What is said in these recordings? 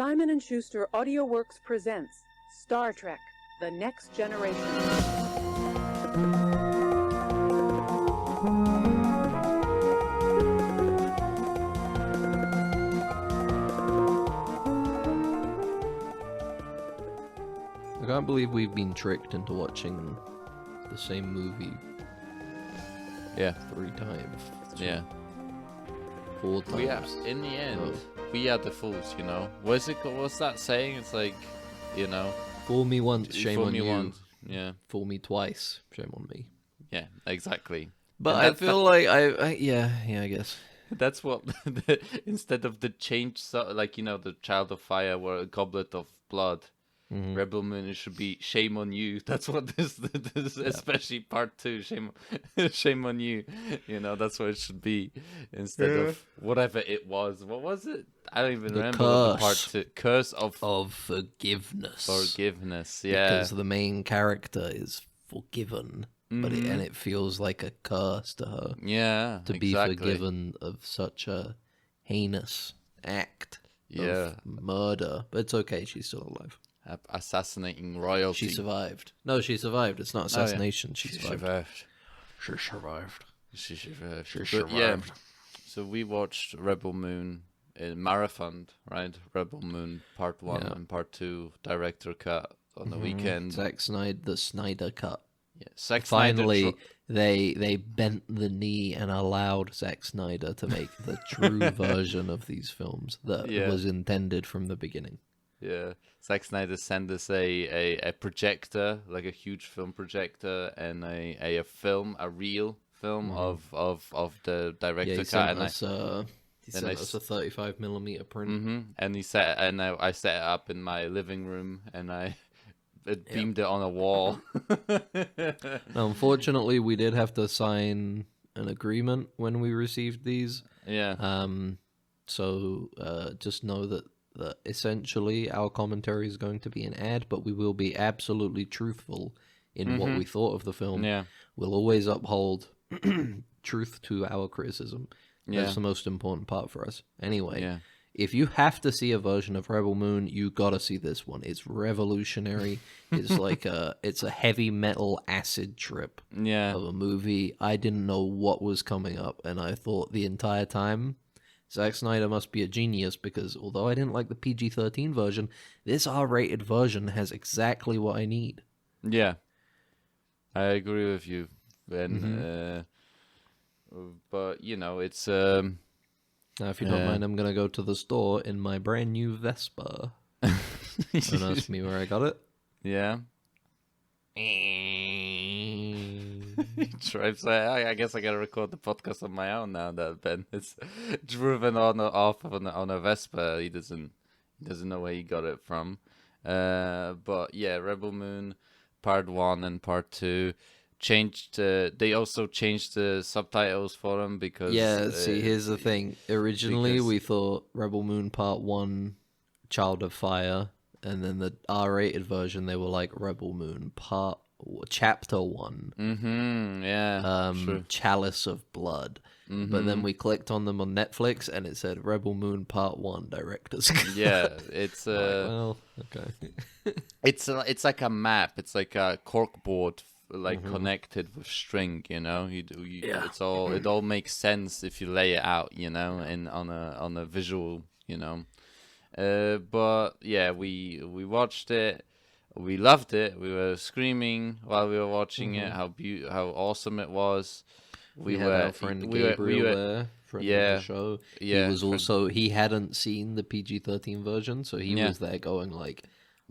Simon & Schuster AudioWorks presents Star Trek: The Next Generation. I can't believe we've been tricked into watching the same movie. Yeah. 3 times. Yeah. 4 times. We are, in the end, we are the fools, you know. What's that saying? It's like, you know, Fool me once, shame on you. Once. Yeah. Fool me twice, shame on me. Yeah, exactly. But I feel like I guess. That's what, instead of the change, like, you know, the Child of Fire or a Goblet of Blood, Rebel Moon, it should be shame on you. That's what this especially part 2, shame on you. You know, that's what it should be instead of whatever it was. What was it? I don't even remember what the part 2. Curse of forgiveness. Forgiveness, yeah. Because the main character is forgiven, but it feels like a curse to her. Yeah, to be forgiven of such a heinous act of murder. But it's okay, she's still alive. Assassinating royalty. She survived. No, she survived. It's not assassination. She survived. She survived. Yeah. So we watched Rebel Moon in marathon, right? Rebel Moon Part 1 and Part 2 director cut on the weekend. Zack Snyder, the Snyder cut. Yeah. Finally, they bent the knee and allowed Zack Snyder to make the true version of these films that was intended from the beginning. Yeah, Zack Snyder sent us a projector, like a huge film projector, and a real film of the director cut. He sent us a 35mm print. And I set it up in my living room, and I beamed it on a wall. Now, unfortunately, we did have to sign an agreement when we received these. Yeah. So just know that essentially our commentary is going to be an ad, but we will be absolutely truthful in what we thought of the film. Yeah. We'll always uphold truth to our criticism. That's the most important part for us. Anyway, if you have to see a version of Rebel Moon, you gotta see this one. It's revolutionary. It's like it's a heavy metal acid trip of a movie. I didn't know what was coming up, and I thought the entire time, Zack Snyder must be a genius, because although I didn't like the PG-13 version, this R-rated version has exactly what I need. Yeah, I agree with you. And but you know, it's now, if you don't mind, I'm gonna go to the store in my brand new Vespa. Don't ask me where I got it. Yeah. I guess I gotta record the podcast on my own now that Ben is driven on a Vespa. He doesn't know where he got it from. But yeah, Rebel Moon Part 1 and Part 2 changed. They also changed the subtitles for them because here's the thing. Originally, we thought Rebel Moon Part 1, Child of Fire, and then the R-rated version they were like Rebel Moon Chapter 1. True. Chalice of Blood. But then we clicked on them on Netflix and it said Rebel Moon Part 1 Director's Cut. Yeah, it's well, okay. it's like a map. It's like a corkboard, like connected with string. You know, it all makes sense if you lay it out. You know, and on a visual. You know, but yeah, we watched it. We loved it. We were screaming while we were watching it. How awesome it was. We had our friend Gabriel there from the show. Yeah, he hadn't seen the PG-13 version, so he was there going like,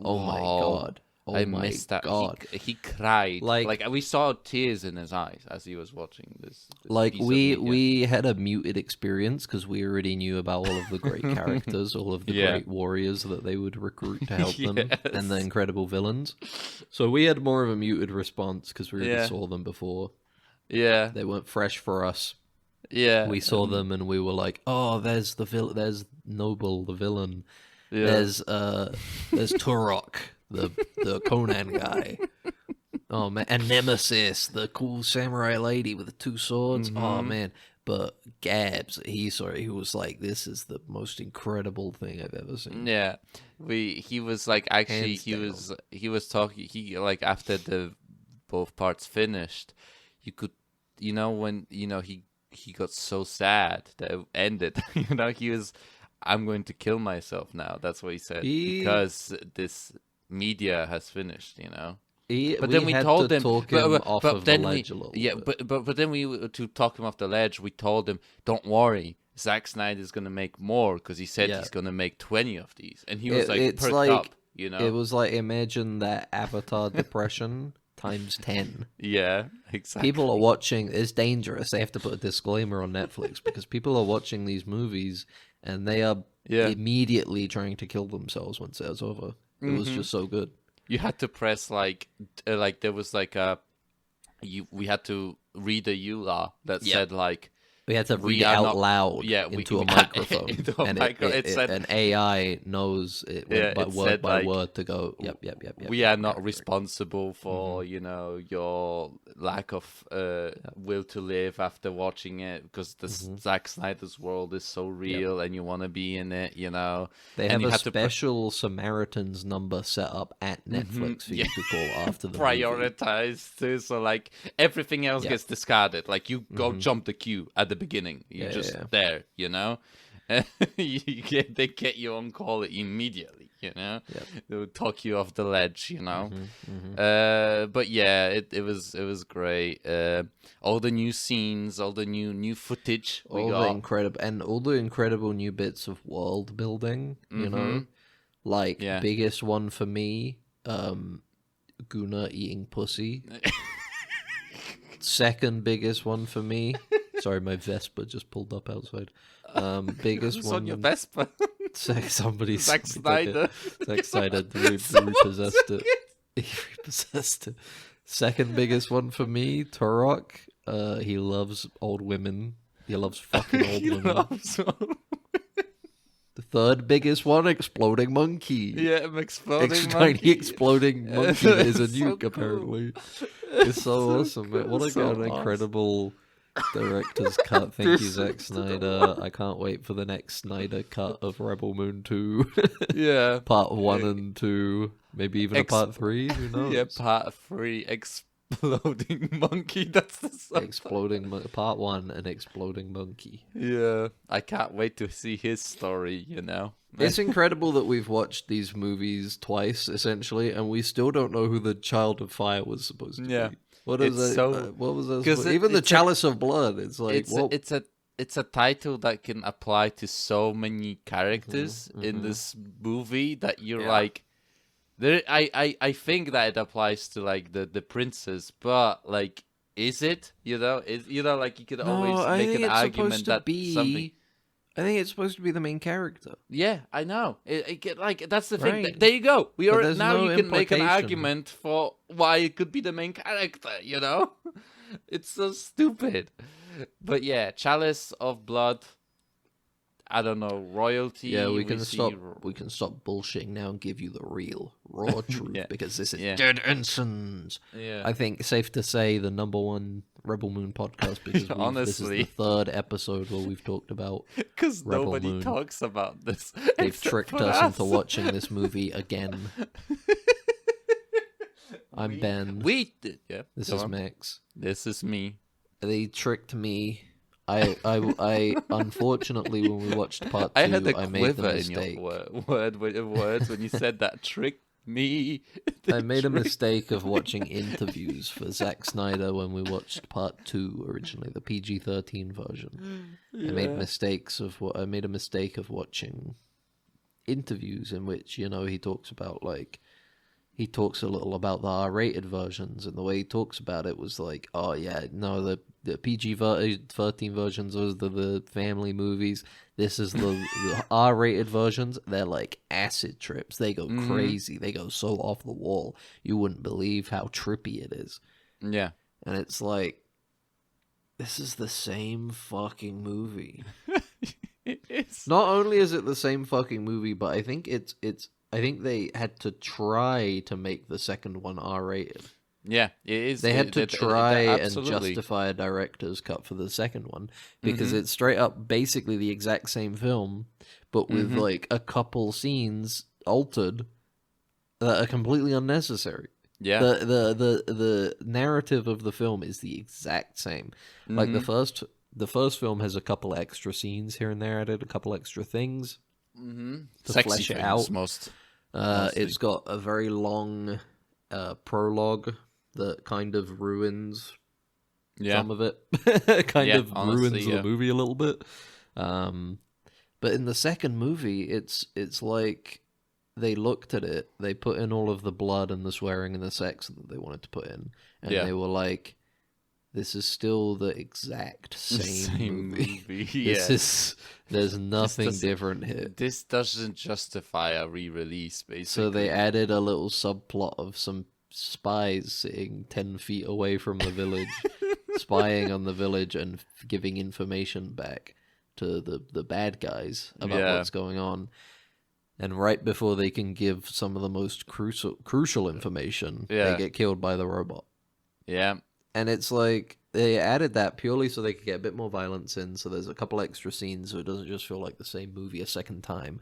"Oh my god." I missed that. God. He cried. Like we saw tears in his eyes as he was watching this like we had a muted experience because we already knew about all of the great characters, all of the great warriors that they would recruit to help them, and the incredible villains. So we had more of a muted response because we already saw them before. Yeah, they weren't fresh for us. Yeah, we saw them and we were like, "Oh, there's the there's Noble, the villain. Yeah. There's Turok." The Conan guy. Oh man, and Nemesis, the cool samurai lady with the 2 swords. Oh man, but Gabs, he was like, "This is the most incredible thing I've ever seen." Yeah, he was like, actually, Hands he was talking. He like after the both parts finished, you could, when he got so sad that it ended. He was, I'm going to kill myself now. That's what he said, because this media has finished. But then we told him, talk him off of the ledge a little bit. but then to talk him off the ledge, we told him, don't worry, Zack Snyder is gonna make more, because he said he's gonna make 20 of these, and he was perked up. It was like, imagine that Avatar depression times 10. Yeah, exactly. People are watching. It's dangerous. They have to put a disclaimer on Netflix because people are watching these movies and they are immediately trying to kill themselves once it's over. It was just so good. You had to press like there was like we had to read a EULA that said like, we had to read it out loud into a microphone. It said, an AI knows it word by word to go, yep. We are not responsible for, your lack of will to live after watching it, because the Zack Snyder's world is so real and you want to be in it, They have a special Samaritans number set up at Netflix for you to call after the prioritized too, so like everything else gets discarded. Like you go jump the queue at the beginning, you're there, they get you on call immediately, they would talk you off the ledge, but yeah, it was great. All the new scenes, all the new footage, all the incredible new bits of world building, like biggest one for me, Guna eating pussy. Second biggest one for me. Sorry, my Vespa just pulled up outside. Biggest one. On your Vespa? Zack Snyder. Zack Snyder repossessed it. He repossessed it. Second biggest one for me, Turok. He loves old women. He loves fucking old women. The third biggest one, exploding monkey. Yeah, exploding tiny monkey. Exploding monkey is a nuke, cool. Apparently. It's so awesome, man. What an incredible director's cut. Thank you, Zack Snyder. I can't wait for the next Snyder cut of Rebel Moon 2. Yeah. Part 1 and 2. Maybe even a part 3. Who knows? Yeah, part 3. Exploding monkey. That's the song. Part 1, an exploding monkey. Yeah. I can't wait to see his story, It's incredible that we've watched these movies twice, essentially, and we still don't know who the Child of Fire was supposed to be. What is it? What was that? Even the Chalice of Blood. It's like it's a title that can apply to so many characters in this movie that you're like, I think that it applies to like the princess, but like, is it? Like you could always make an argument that something. I think it's supposed to be the main character. Yeah, I know. That's the thing. Right. There you go. You can make an argument for why it could be the main character. It's so stupid. But yeah, Chalice of Blood. I don't know, royalty. Yeah, we can stop bullshitting now and give you the real raw truth because this is Dead Ensigns. Yeah, I think safe to say the #1 Rebel Moon podcast because honestly, this is the third episode where we've talked about because nobody talks about this. They've tricked us into watching this movie again. I'm Ben. We did. Yeah. This is Max. This is me. They tricked me. I unfortunately, when we watched part 2, I had a I made the quiver mistake. in your words when you said that. Tricked me. I made a mistake of watching interviews for Zack Snyder when we watched part 2 originally, the PG-13 version. Yeah. I made a mistake of watching interviews in which he talks about he talks a little about the R-rated versions, and the way he talks about it was like, oh yeah, no, the PG-13 versions are the family movies. This is the R-rated versions. They're like acid trips. They go crazy. They go so off the wall. You wouldn't believe how trippy it is. Yeah. And it's like, this is the same fucking movie. It is. Not only is it the same fucking movie, but I think I think they had to try to make the second one R-rated. Yeah, it is. They had to try and absolutely. justify a director's cut for the second one because it's straight up basically the exact same film, but with like a couple scenes altered that are completely unnecessary. Yeah. The narrative of the film is the exact same. Like the first film has a couple extra scenes here and there added, a couple extra things to Sexy flesh it things, out. mostly. It's got a very long prologue that kind of ruins some of it. Kind of ruins the movie a little bit. But in the second movie, it's like they looked at it, they put in all of the blood and the swearing and the sex that they wanted to put in, and they were like, this is still the exact same movie. There's nothing different here. This doesn't justify a re-release, basically. So they added a little subplot of some spies sitting 10 feet away from the village, spying on the village and giving information back to the bad guys about what's going on. And right before they can give some of the most crucial information, they get killed by the robot. Yeah. And it's like, they added that purely so they could get a bit more violence in, so there's a couple extra scenes so it doesn't just feel like the same movie a second time.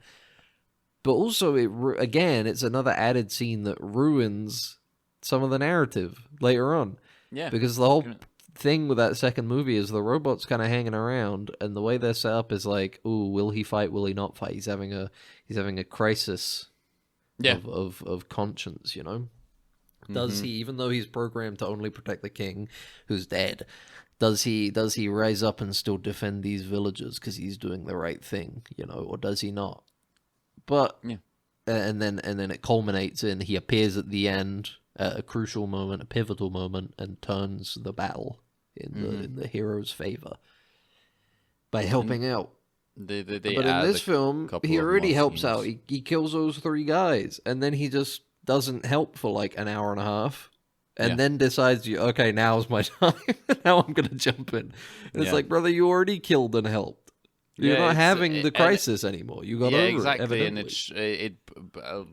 But also, it's another added scene that ruins some of the narrative later on. Yeah. Because the whole thing with that second movie is the robot's kind of hanging around, and the way they're set up is like, ooh, will he fight, will he not fight? He's having a crisis of conscience, you know? Does he, even though he's programmed to only protect the king, who's dead, does he rise up and still defend these villagers because he's doing the right thing, you know, or does he not? But and then it culminates in he appears at the end at a crucial moment, a pivotal moment, and turns the battle in the hero's favor by helping out. But in this film, he already helps out. He kills those 3 guys, and then he just doesn't help for like an hour and a half, and then decides, okay, now's my time. Now I'm going to jump in. And it's like, brother, you already killed and helped. You're not having the crisis anymore. You got over exactly, it, and it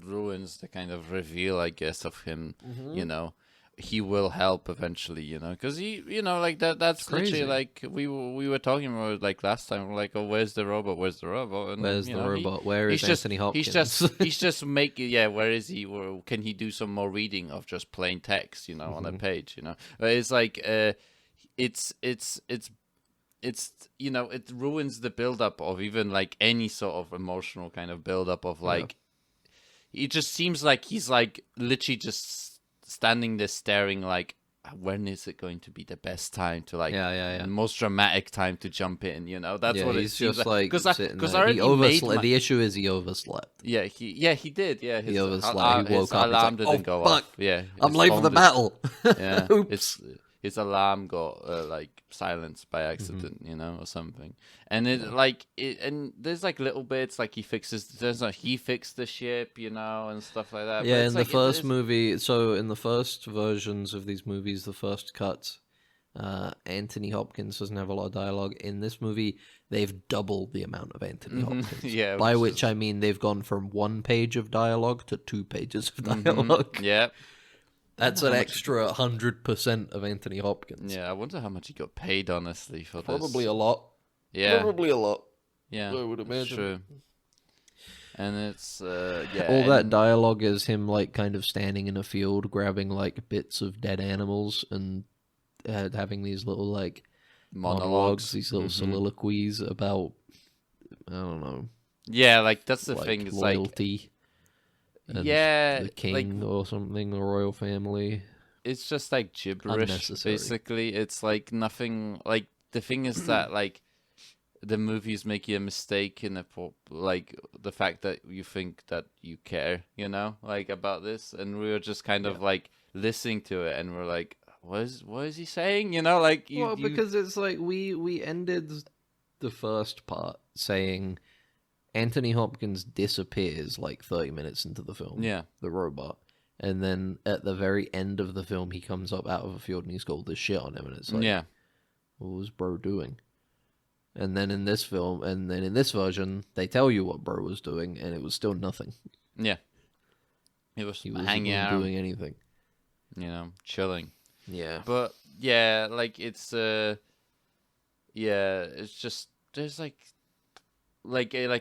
ruins the kind of reveal, I guess, of him. You know, he will help eventually. You know, because like that's literally like we were talking about like last time. We're like, oh, where's the robot? Where's the robot? And where's the robot? Where is Anthony Hopkins? He's just making. Yeah, where is he? Or can he do some more reading of just plain text? You know, on a page. You know, but it's like it's it ruins the build-up of even like any sort of emotional kind of build-up of like it just seems like he's like literally just standing there staring like, when is it going to be the best time to like the most dramatic time to jump in, you know? That's what it seems like. Because the issue is he overslept. He did. He overslept. He woke up. Alarm like, didn't go fuck. off. Yeah, I'm late for the battle. Yeah, Oops. His alarm got like silenced by accident, you know, or something. And and there's like little bits like he fixed the ship, you know, and stuff like that. Yeah, in the first movie, so in the first versions of these movies, the first cuts, Anthony Hopkins doesn't have a lot of dialogue. In this movie, they've doubled the amount of Anthony Hopkins. Yeah, by which I mean they've gone from 1 page of dialogue to 2 pages of dialogue. Yeah. That's an extra 100% of Anthony Hopkins. Yeah, I wonder how much he got paid, honestly, for this. Probably a lot. Yeah. Probably a lot. Yeah. I would imagine. True. And it's, all that dialogue is him, like, kind of standing in a field, grabbing, like, bits of dead animals and having these little, like, monologues, these little soliloquies about, I don't know. Yeah, like, that's the thing. It's loyalty. And the king or something, the royal family. It's just like gibberish, basically. It's like nothing. Like the thing is that like the movies make you a mistake in like the fact that you think that you care, you know, like about this, and we were just kind of like listening to it, and we're like, what is he saying? You know, like because it's like we ended the first part saying Anthony Hopkins disappears like 30 minutes into the film. Yeah. The robot. And then at the very end of the film, he comes up out of a field and he's got all this shit on him. And it's like, what was bro doing? And then in this film, and then in this version, they tell you what bro was doing, and it was still nothing. Yeah. He wasn't doing anything. you know, chilling. Yeah. But yeah, like it's it's just there's like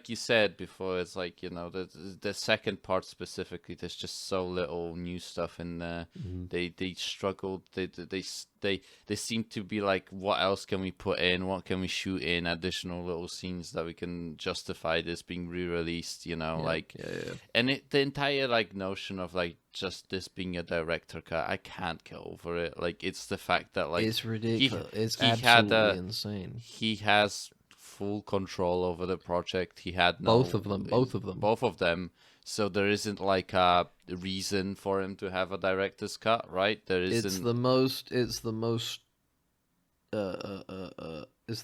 you said before, it's like, you know, the second part specifically, there's just so little new stuff in there. They struggled. They seem to be like, what else can we put in? What can we shoot in? Additional little scenes that we can justify this being re-released, you know, and the entire like notion of like just this being a director cut, I can't get over it. Like, it's the fact that like It's ridiculous. It's he absolutely insane. He has full control over the project. He had both of them. So there isn't like a reason for him to have a director's cut, right? There isn't. It's the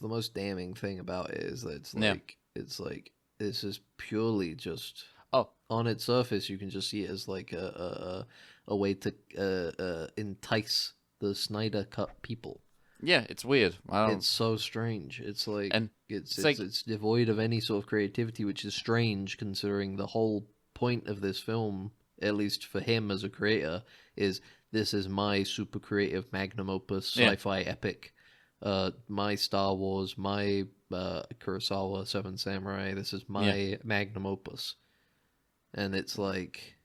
most damning thing about it is that it's like this is purely just on its surface. You can just see it as like a way to entice the Snyder Cut people. Yeah, it's weird. It's so strange. It's like, and it's devoid of any sort of creativity, which is strange considering the whole point of this film, at least for him as a creator, is this is my super creative magnum opus sci-fi epic. My Star Wars, my Kurosawa Seven Samurai. This is my magnum opus, and it's like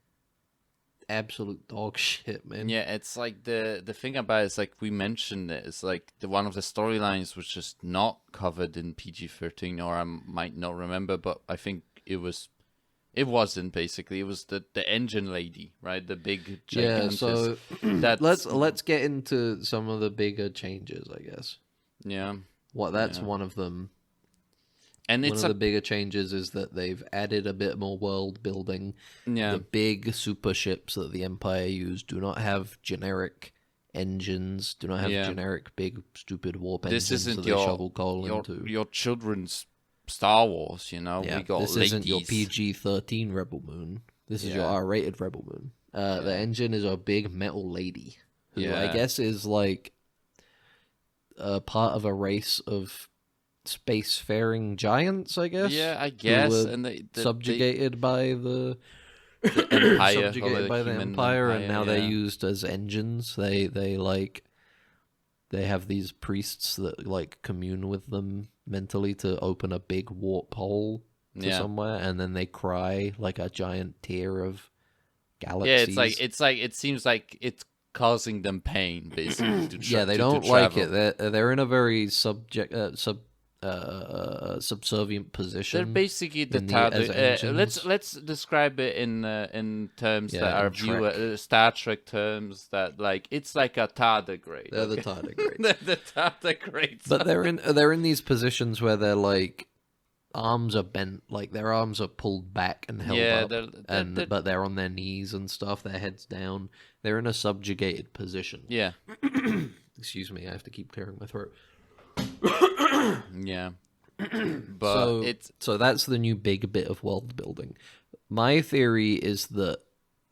absolute dog shit, man. Yeah, it's like the thing about it is, like we mentioned it, it's like one of the storylines was just not covered in PG-13, or I might not remember, but I think it wasn't basically. It was the engine lady, right? The big gigantic. Yeah, so let's get into some of the bigger changes, I guess. Yeah. That's one of them. And one of the bigger changes is that they've added a bit more world building. Yeah. The big super ships that the Empire used do not have generic engines, do not have generic big stupid warp engines. This isn't that they shovel coal into. Your children's Star Wars, you know. Yeah, we got this isn't your PG-13 Rebel Moon. This is your R-rated Rebel Moon. The engine is a big metal lady, who I guess is like part of a race of spacefaring giants, I guess. Yeah, I guess. And they subjugated by the Empire, subjugated by the Empire, and now they're used as engines. They have these priests that like commune with them mentally to open a big warp hole to somewhere, and then they cry like a giant tear of galaxies. Yeah, it seems like it's causing them pain, basically. They don't like it. They're in a very subservient position. They're basically the let's describe it in terms that are Star Trek terms, that like it's like a tardigrade. They're the tardigrades. They're the tardigrades. But they're in these positions where their like arms are bent, like their arms are pulled back and held up, but they're on their knees and stuff. Their heads down. They're in a subjugated position. Yeah. Excuse me, I have to keep clearing my throat. Yeah. But so that's the new big bit of world building. My theory is that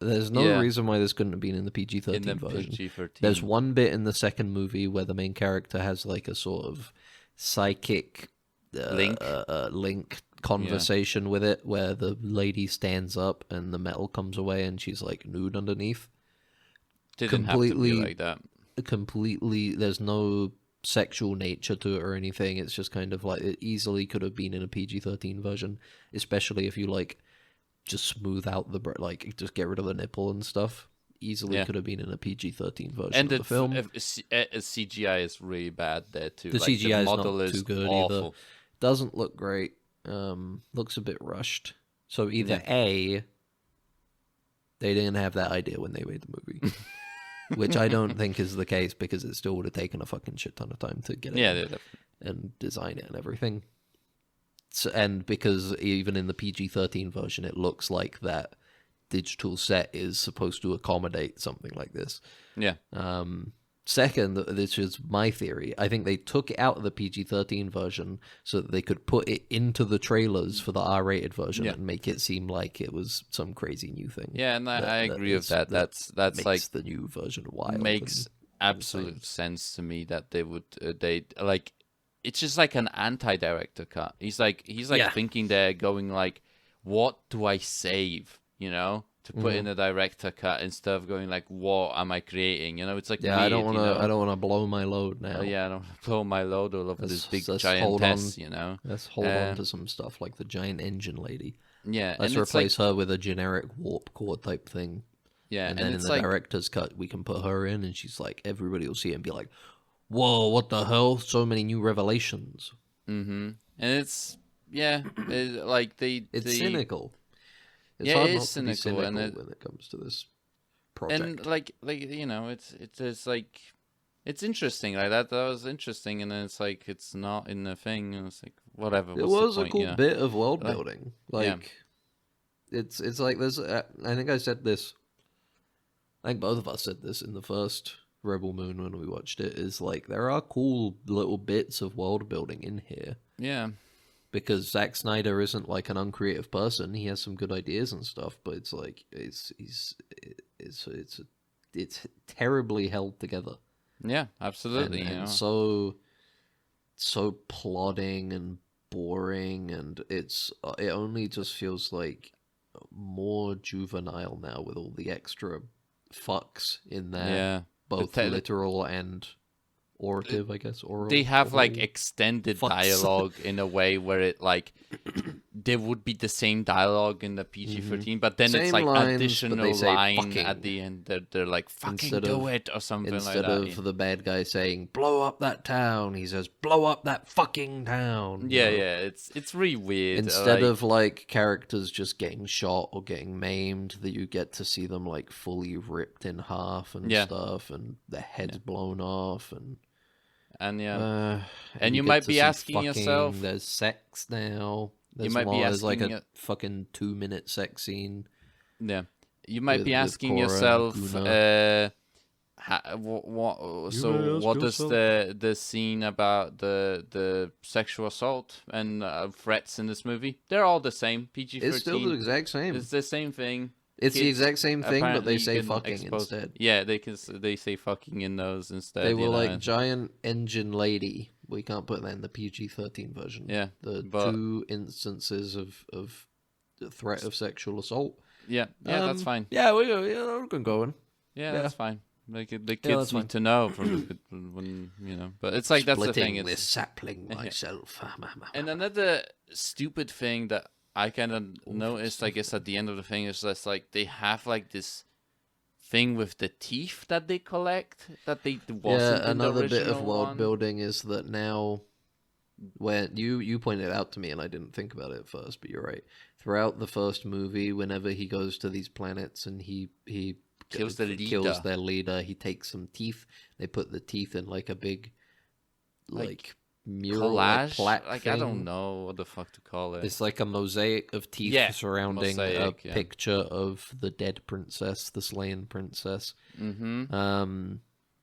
there's no reason why this couldn't have been in the PG-13 version. PG-13. There's one bit in the second movie where the main character has like a sort of psychic link conversation with it, where the lady stands up and the metal comes away and she's like nude underneath. Didn't have to be like that. Completely, there's no sexual nature to it or anything. It's just kind of like it easily could have been in a PG-13 version, especially if you like just smooth out the like just get rid of the nipple and stuff. Easily could have been in a PG-13 version of the film. CGI is really bad there too. The CGI model is not too good either. Doesn't look great. Looks a bit rushed. So either A, they didn't have that idea when they made the movie. Which I don't think is the case, because it still would have taken a fucking shit ton of time to get it and design it and everything. So, and because even in the PG-13 version, it looks like that digital set is supposed to accommodate something like this. Yeah. Second, this is my theory, I think they took it out of the PG-13 version so that they could put it into the trailers for the R-rated version and make it seem like it was some crazy new thing. Yeah, and I agree with that. That's makes like the new version wild. Makes absolute sense to me that they would like. It's just like an anti-director cut. He's like thinking there, going like, what do I save? You know, to put in a director cut instead of going like, what am I creating? You know, it's like Yeah, weird, I don't want you know? to. I don't want to blow my load now. Oh, yeah, I don't blow my load all over this big let's giantess, you know? Let's hold on to some stuff like the giant engine lady. Yeah, Let's and replace her with a generic warp core type thing. Yeah, and then in the director's cut, we can put her in, and she's like, everybody will see it and be like, "Whoa, what the hell? So many new revelations." Mm-hmm. And it's like it's cynical. It's yeah, hard it not is to be cynical, when it comes to this project. And like you know, it's like it's interesting like that. That was interesting, and then it's like it's not in the thing, and it's like whatever. It was a cool bit of world building. It's like there's. I think I said this. I think both of us said this in the first Rebel Moon when we watched it. Is like there are cool little bits of world building in here. Yeah. Because Zack Snyder isn't like an uncreative person. He has some good ideas and stuff, but it's like it's terribly held together. Yeah, absolutely. And so plodding and boring, and it only just feels like more juvenile now with all the extra fucks in there. Yeah, both literal and orative, I guess. Oral. They have like extended dialogue in a way where it like there would be the same dialogue in the PG-13, but then Same it's like lines, additional line fucking at the end. They're like fucking do it or something like that. Instead of the bad guy saying blow up that town, he says blow up that fucking town. Yeah, it's really weird. Instead of like characters just getting shot or getting maimed, that you get to see them like fully ripped in half and stuff, and their heads blown off and and you might be asking yourself, there's sex now. There's like a fucking 2-minute sex scene. Yeah, you might be asking yourself, what does the scene about the sexual assault and threats in this movie? They're all the same. PG-13. It's still the exact same. It's the same thing. It's the exact same thing, but they say fucking instead. Yeah, they say fucking in those instead. They were like giant engine lady. We can't put that in the PG-13 version. Yeah, the 2 instances of the threat of sexual assault. Yeah, that's fine. Yeah, we can go in. Yeah, that's fine. Like the kids need to know from when But it's like that's the thing. It's this sapling myself. And another stupid thing that I kind of noticed, I guess, at the end of the thing is just like they have like this thing with the teeth that they collect that they wasn't in the another bit of original world one. building is that now, when you pointed it out to me and I didn't think about it at first, but you're right. Throughout the first movie, whenever he goes to these planets and he kills their leader, he takes some teeth. They put the teeth in like a big like mural, collage, like I don't know what the fuck to call it. It's like a mosaic of teeth surrounding a picture of the dead princess, the slain princess. Mm-hmm.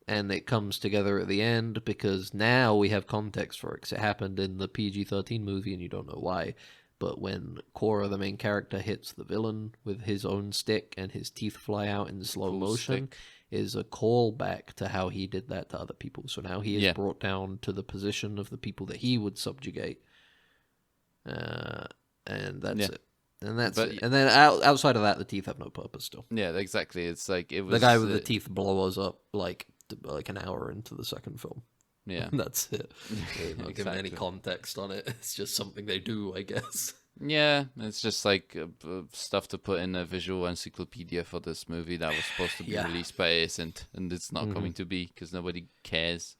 And it comes together at the end because now we have context for it. 'Cause it happened in the PG-13 movie, and you don't know why. But when Korra, the main character, hits the villain with his own stick and his teeth fly out in slow motion, is a callback to how he did that to other people. So now he is brought down to the position of the people that he would subjugate. And that's it. And that's it. And then outside of that, the teeth have no purpose still. Yeah, exactly. It's like it was the guy with the teeth blows up like an hour into the second film. Yeah, that's it. Not giving any context on it. It's just something they do, I guess. Yeah, it's just like stuff to put in a visual encyclopedia for this movie that was supposed to be released, but it isn't, and it's not going to be because nobody cares.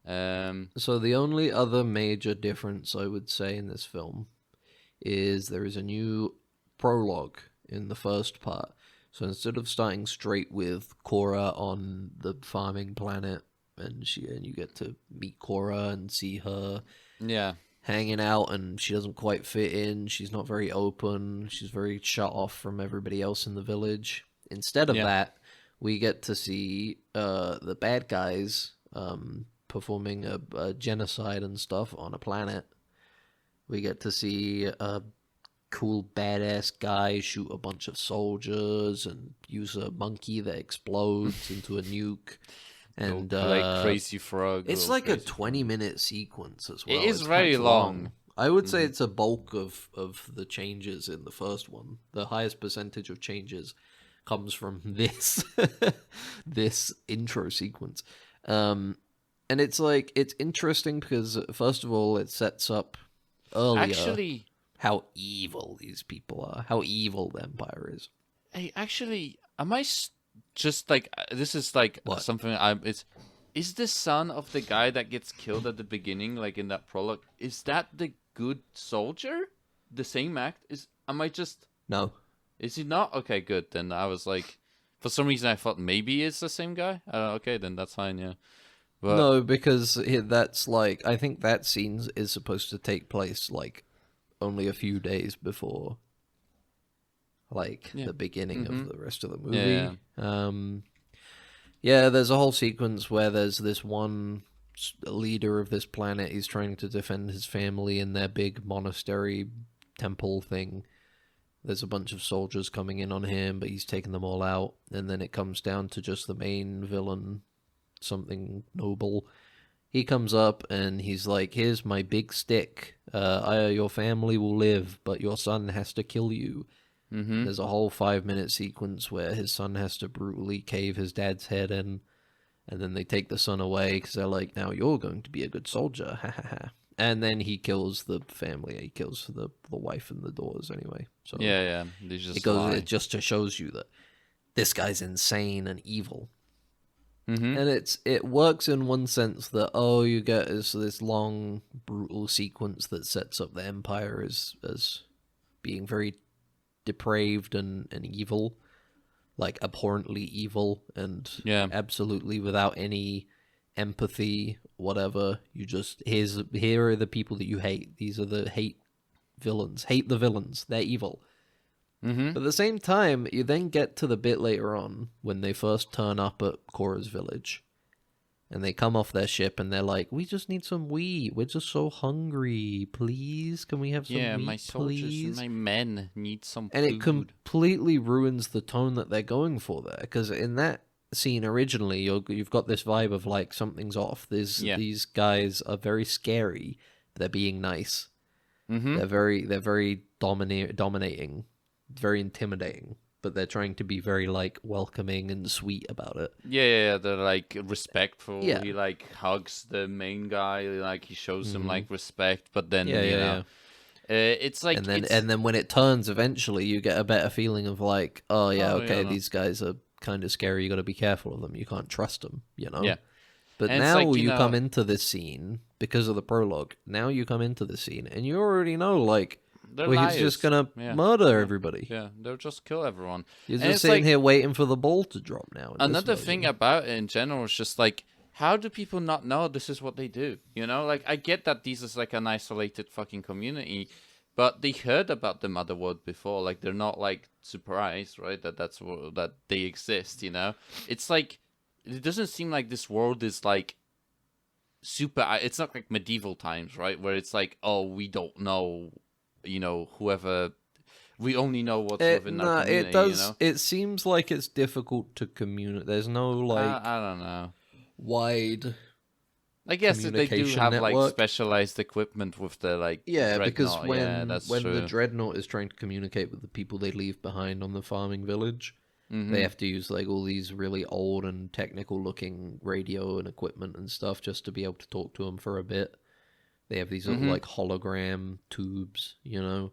So the only other major difference I would say in this film is there is a new prologue in the first part. So instead of starting straight with Korra on the farming planet, and you get to meet Korra and see her hanging out, and she doesn't quite fit in. She's not very open. She's very shut off from everybody else in the village. Instead of that, we get to see the bad guys performing a genocide and stuff on a planet. We get to see a cool badass guy shoot a bunch of soldiers and use a monkey that explodes into a nuke. And like Crazy Frog. It's like a 20-minute sequence as well. It is very long. I would say it's a bulk of the changes in the first one. The highest percentage of changes comes from this this intro sequence. And it's like, it's interesting because first of all, it sets up earlier Actually, how evil these people are, how evil the Empire is. hey, actually, am I just like this is like What? something is the son of the guy that gets killed at the beginning, like in that prologue? Is that the good soldier? The same act? Am I just No. Is he not? Okay, good. Then I was like, for some reason I thought maybe it's the same guy. Okay, then that's fine. Yeah. But No, because that's like, I think that scene is supposed to take place like only a few days before, like the beginning of the rest of the movie. Yeah, there's a whole sequence where there's this one leader of this planet. He's trying to defend his family in their big monastery temple thing. There's a bunch of soldiers coming in on him, but he's taking them all out. And then it comes down to just the main villain, something noble. He comes up and he's like, here's my big stick. Your family will live, but your son has to kill you. Mm-hmm. There's a whole 5-minute sequence where his son has to brutally cave his dad's head in, and then they take the son away because they're like, now you're going to be a good soldier, ha ha ha. And then he kills the family. He kills the wife and the daughters anyway. So yeah. They just it just shows you that this guy's insane and evil. Mm-hmm. And it works in one sense that, you get this long, brutal sequence that sets up the Empire as being very depraved and evil, like abhorrently evil, and absolutely without any empathy, whatever. You just, here are the people that you hate. These are the villains. Hate the villains. They're evil. Mm-hmm. But at the same time, you then get to the bit later on when they first turn up at Korra's village. And they come off their ship and they're like, we just need some wheat. We're just so hungry. Please, can we have some wheat, my soldiers please? and my men need some And food. it completely ruins the tone that they're going for there. Because in that scene originally, you've got this vibe of like, something's off. These guys are very scary. They're being nice. Mm-hmm. They're very dominating. Very intimidating. But they're trying to be very, like, welcoming and sweet about it. Yeah, they're, like, respectful. Yeah. He, like, hugs the main guy. Like, he shows him, like, respect. But then, it's like... And then when it turns, eventually, you get a better feeling of, like, these guys are kind of scary. You got to be careful of them. You can't trust them, you know? Yeah. But and now like, you come into this scene, because of the prologue, now you come into the scene, and you already know, like... he's just gonna murder everybody. Yeah, they'll just kill everyone. You're just sitting here waiting for the ball to drop now. Another thing about it in general is just like, how do people not know this is what they do? You know, like, I get that this is like an isolated fucking community, but they heard about the Mother World before. Like, they're not like surprised, right? That they exist. You know, it's like, it doesn't seem like this world is like super. It's not like medieval times, right? Where it's like, oh, we don't know. You know, whoever, we only know what's within our community. It does. You know? It seems like it's difficult to communicate. There's no like I don't know, wide. I guess that they do have network. like specialized equipment with the like because dreadnought. when the dreadnought is trying to communicate with the people they leave behind on the farming village, they have to use like all these really old and technical looking radio and equipment and stuff just to be able to talk to them for a bit. They have these little, like, hologram tubes, you know?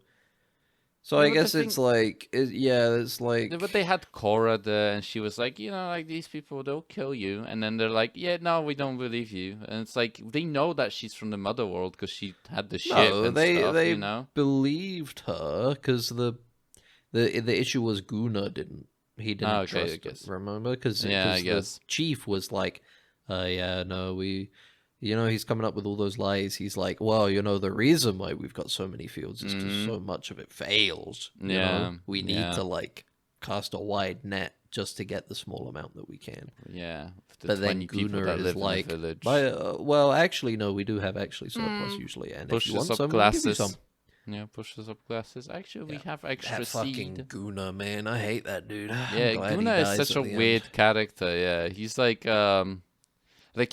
So I guess it's like... it's like... But they had Korra there, and she was like, you know, like, these people, they'll kill you. And then they're like, yeah, no, we don't believe you. And it's like, they know that she's from the Mother World because she had the ship and stuff, you know? Believed her, because the issue was Guna didn't. He didn't trust her, remember? Because the chief was like, you know, he's coming up with all those lies. He's like, well, you know, the reason why we've got so many fields is because so much of it fails. You know? We need to, like, cast a wide net just to get the small amount that we can. Yeah. But then Guna is like, well, actually, no, we do have actually surplus usually. And if you want some, we'll give you some. Yeah, pushes up glasses. Actually, we have extra that fucking seed. Guna, man. I hate that dude. Yeah, Guna is such a weird character. Yeah, he's like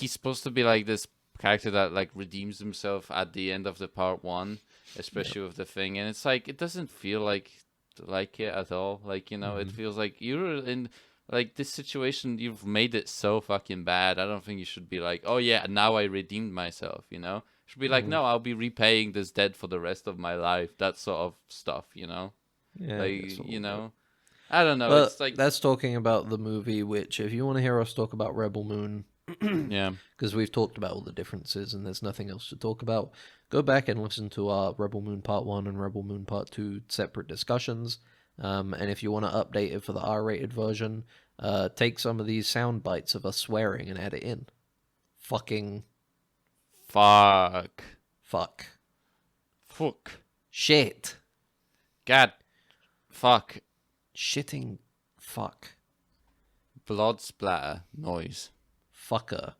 he's supposed to be like this character that like redeems himself at the end of the part 1, especially with the thing, and it's like it doesn't feel like it at all. Like, it feels like you're in like this situation. You've made it so fucking bad. I don't think you should be like, oh yeah, now I redeemed myself. You should be like, no, I'll be repaying this debt for the rest of my life. That sort of stuff. Yeah, like I don't know. But it's like that's talking about the movie. Which, if you want to hear us talk about Rebel Moon, yeah, because we've talked about all the differences and there's nothing else to talk about, go back and listen to our Rebel Moon Part 1 and Rebel Moon Part 2 separate discussions. And if you want to update it for the R-rated version, take some of these sound bites of us swearing and add it in. Fucking... Fuck. Shit. God. Fuck. Shitting. Fuck. Blood splatter noise. Fucker.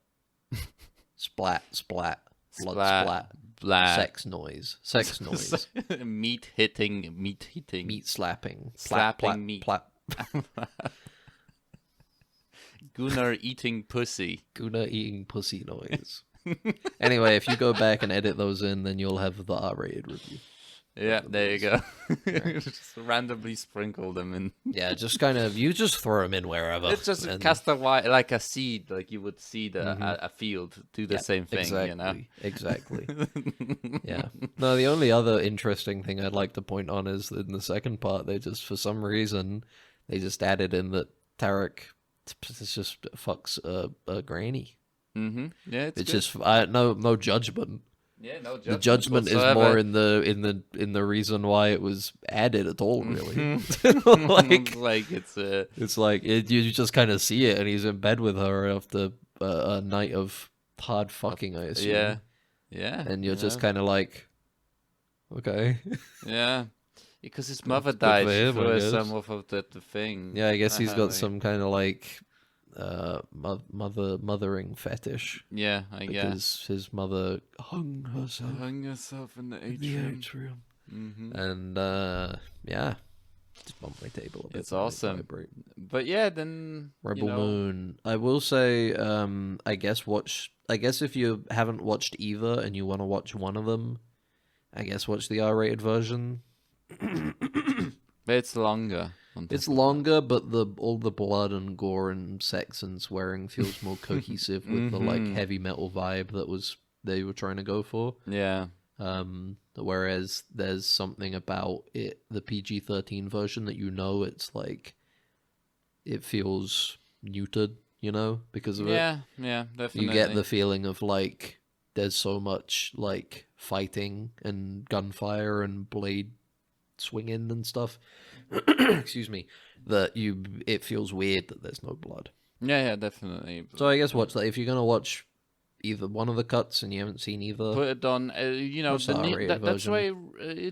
Splat. Blood Splat. splat. Sex noise. Meat hitting. Meat slapping. Slapping meat. Plap. Gunnar eating pussy. Gunnar eating pussy noise. Anyway, if you go back and edit those in, then you'll have the R-rated review. Yeah, there you go. Just randomly sprinkle them in. Yeah, just kind of, you just throw them in wherever. It's just cast like a seed, like you would seed a field, do the same thing, exactly, Exactly. Yeah. No, the only other interesting thing I'd like to point on is in the second part, they just, for some reason, they just added in that Tarek just fucks a granny. Mm-hmm. Yeah, it's just no judgment. Yeah, no judgment. The judgment whatsoever. is more in the reason why it was added at all, really. It's like you just kind of see it, and he's in bed with her after a night of hard fucking, I assume. Yeah. And you're just kind of like, okay. Yeah, because his mother died. She threw some of the thing. Yeah, I guess he's got some kind of like mothering fetish. Yeah, I guess. Because his mother hung herself in the atrium. Mm-hmm. And yeah, just bump my table a bit. It's awesome. But yeah, then Rebel Moon. I will say, I guess if you haven't watched either and you want to watch one of them, I guess watch the R-rated version. But it's longer. It's longer, but all the blood and gore and sex and swearing feels more cohesive with the like heavy metal vibe that they were trying to go for. Yeah. Whereas there's something about it, the PG-13 version, that it's like it feels neutered, because of it. Yeah, definitely. You get the feeling of like there's so much like fighting and gunfire and blade swinging and stuff. Excuse me. That it feels weird that there's no blood. Yeah, definitely. So I guess watch that if you're gonna watch either one of the cuts and you haven't seen either. Put it on. That's why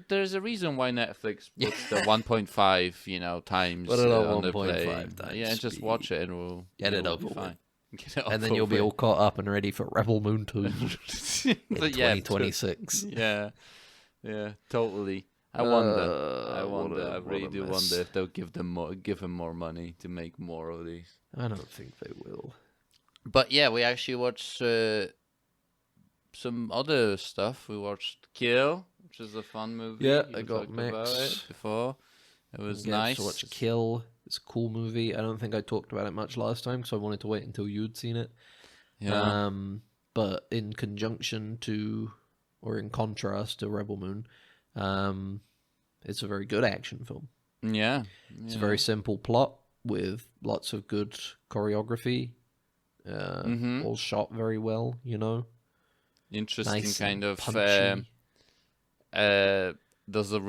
there's a reason why Netflix puts the 1.5 times on the play. Yeah, and just watch it and we'll get it over fine. And then you'll be all caught up and ready for Rebel Moon 2 in 2026. Yeah, totally. I wonder. I really do wonder if they'll give him more money to make more of these. I don't think they will. But yeah, we actually watched some other stuff. We watched Kill, which is a fun movie. Yeah, I got mixed about it before. It was nice. To watch Kill. It's a cool movie. I don't think I talked about it much last time, so I wanted to wait until you'd seen it. Yeah. But in conjunction to, or in contrast to Rebel Moon, it's a very good action film. Yeah. It's a very simple plot with lots of good choreography. All shot very well, Interesting nice kind of. punchy. There's a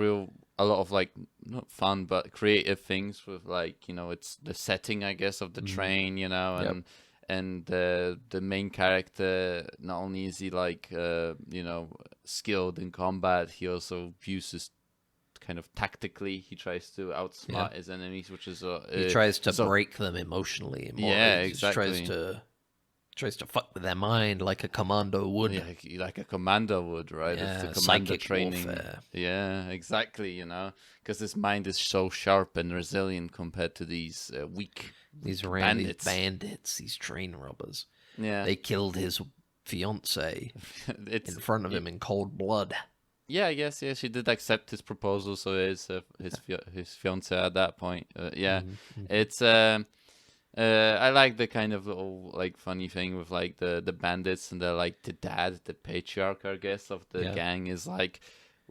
lot of like not fun but creative things with like it's the setting I guess of the train and the main character, not only is he like skilled in combat, he also uses kind of tactically. He tries to outsmart his enemies, which is he tries to break them emotionally. Yeah, exactly. He tries to fuck with their mind like a commando would. Yeah, like a commander would, right? Yeah, it's the commander psychic training. warfare. Yeah, exactly. Because his mind is so sharp and resilient compared to these weak. These bandits, these train robbers. Yeah. They killed his fiancée in front of him in cold blood. Yeah, I guess, yeah, she did accept his proposal, so it is his fiance at that point. Yeah, it's I like the kind of little like funny thing with like the bandits and the dad, the patriarch, I guess, of the gang is like,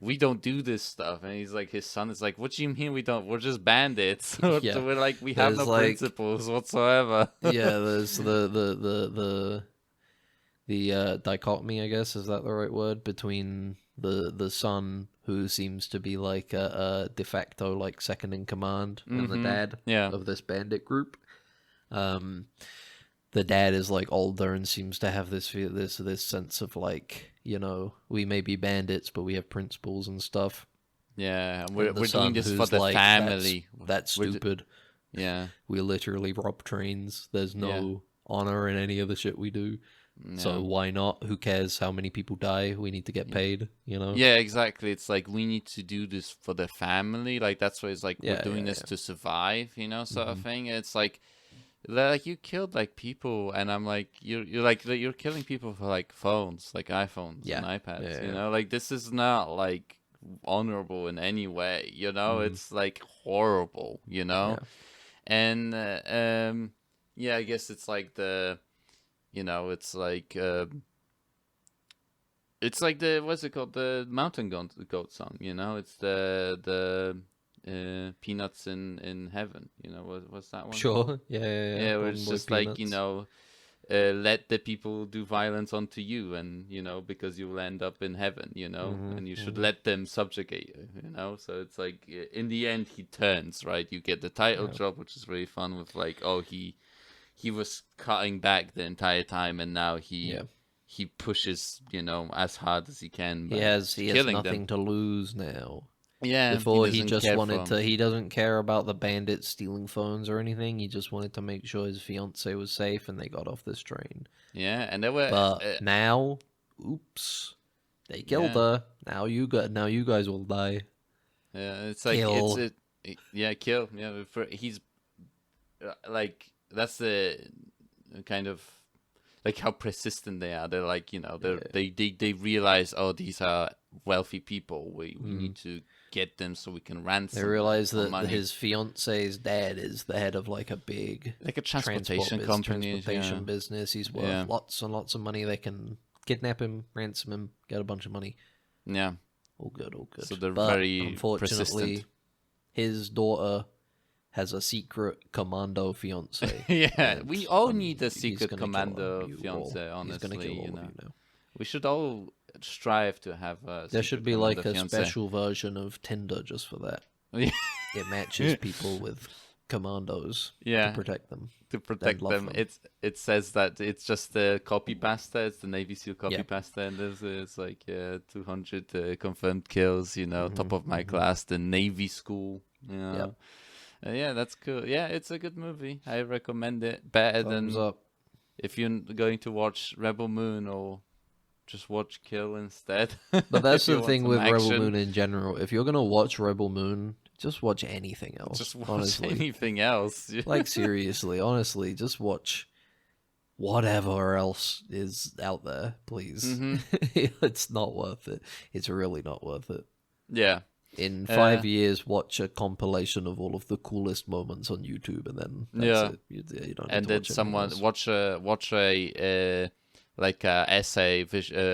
we don't do this stuff, and he's like, his son is like, what do you mean we don't? We're just bandits. We're like, we have no principles whatsoever. Yeah, there's the dichotomy, I guess, is that the right word, between the son, who seems to be like a de facto like second in command, and the dad of this bandit group. The dad is like older and seems to have this sense of like, you know, we may be bandits, but we have principles and stuff. Yeah, we're doing this for the family. That's stupid. Yeah, we literally rob trains. There's no honor in any of the shit we do. No. So why not? Who cares how many people die? We need to get paid, you know? Yeah, exactly. It's like, we need to do this for the family. Like, that's why it's like, we're doing this to survive, you know, sort of thing. It's like you killed like people, and I'm like, you're killing people for like phones, like iPhones and iPads, you know? Like, this is not like honorable in any way, you know? It's like horrible, you know? And I guess it's like you know, it's like the, what's it called, the mountain goat song, you know? It's the Peanuts in Heaven, you know, what's that one? Sure, yeah. Where it's just like, you know, let the people do violence onto you, and, you know, because you will end up in heaven, you know, and you should let them subjugate you, you know? So it's like, in the end, he turns, right? You get the title drop, which is really fun, with like, oh, he was cutting back the entire time, and now he pushes, you know, as hard as he can. He has nothing to lose now. Yeah. Before he just wanted to. He doesn't care about the bandits stealing phones or anything. He just wanted to make sure his fiance was safe, and they got off this train. Yeah, and they were. But now, oops, they killed her. Now you guys will die. Yeah, it's like kill. Kill. Yeah, he's like, that's the kind of like how persistent they are. They're like, you know, they realize, oh, these are wealthy people. We need to get them so we can ransom. They realize that his fiance's dad is the head of like a big transportation business. He's worth lots and lots of money. They can kidnap him, ransom him, get a bunch of money. Yeah, all good. So they're very unfortunately persistent. His daughter has a secret commando fiance. We all need a secret commando fiance, honestly, you know. We should all strive to have a There should be like a fiance. special version of Tinder just for that. It matches people with commandos to protect them. It says that it's just the copy pasta. It's the Navy SEAL copy pasta, and it's like 200 confirmed kills, you know, top of my class, the Navy school, you know. Yeah, that's cool. Yeah, it's a good movie. I recommend it. Better Thumbs than up. If you're going to watch Rebel Moon, or just watch Kill instead. But that's the thing with Rebel Moon in general. If you're gonna watch Rebel Moon, just watch anything else. Just watch anything else. Like, seriously, honestly, just watch whatever else is out there, please. It's not worth it. It's really not worth it. Yeah. In 5 years, watch a compilation of all of the coolest moments on YouTube, and then that's it. You don't need to watch a like a essay,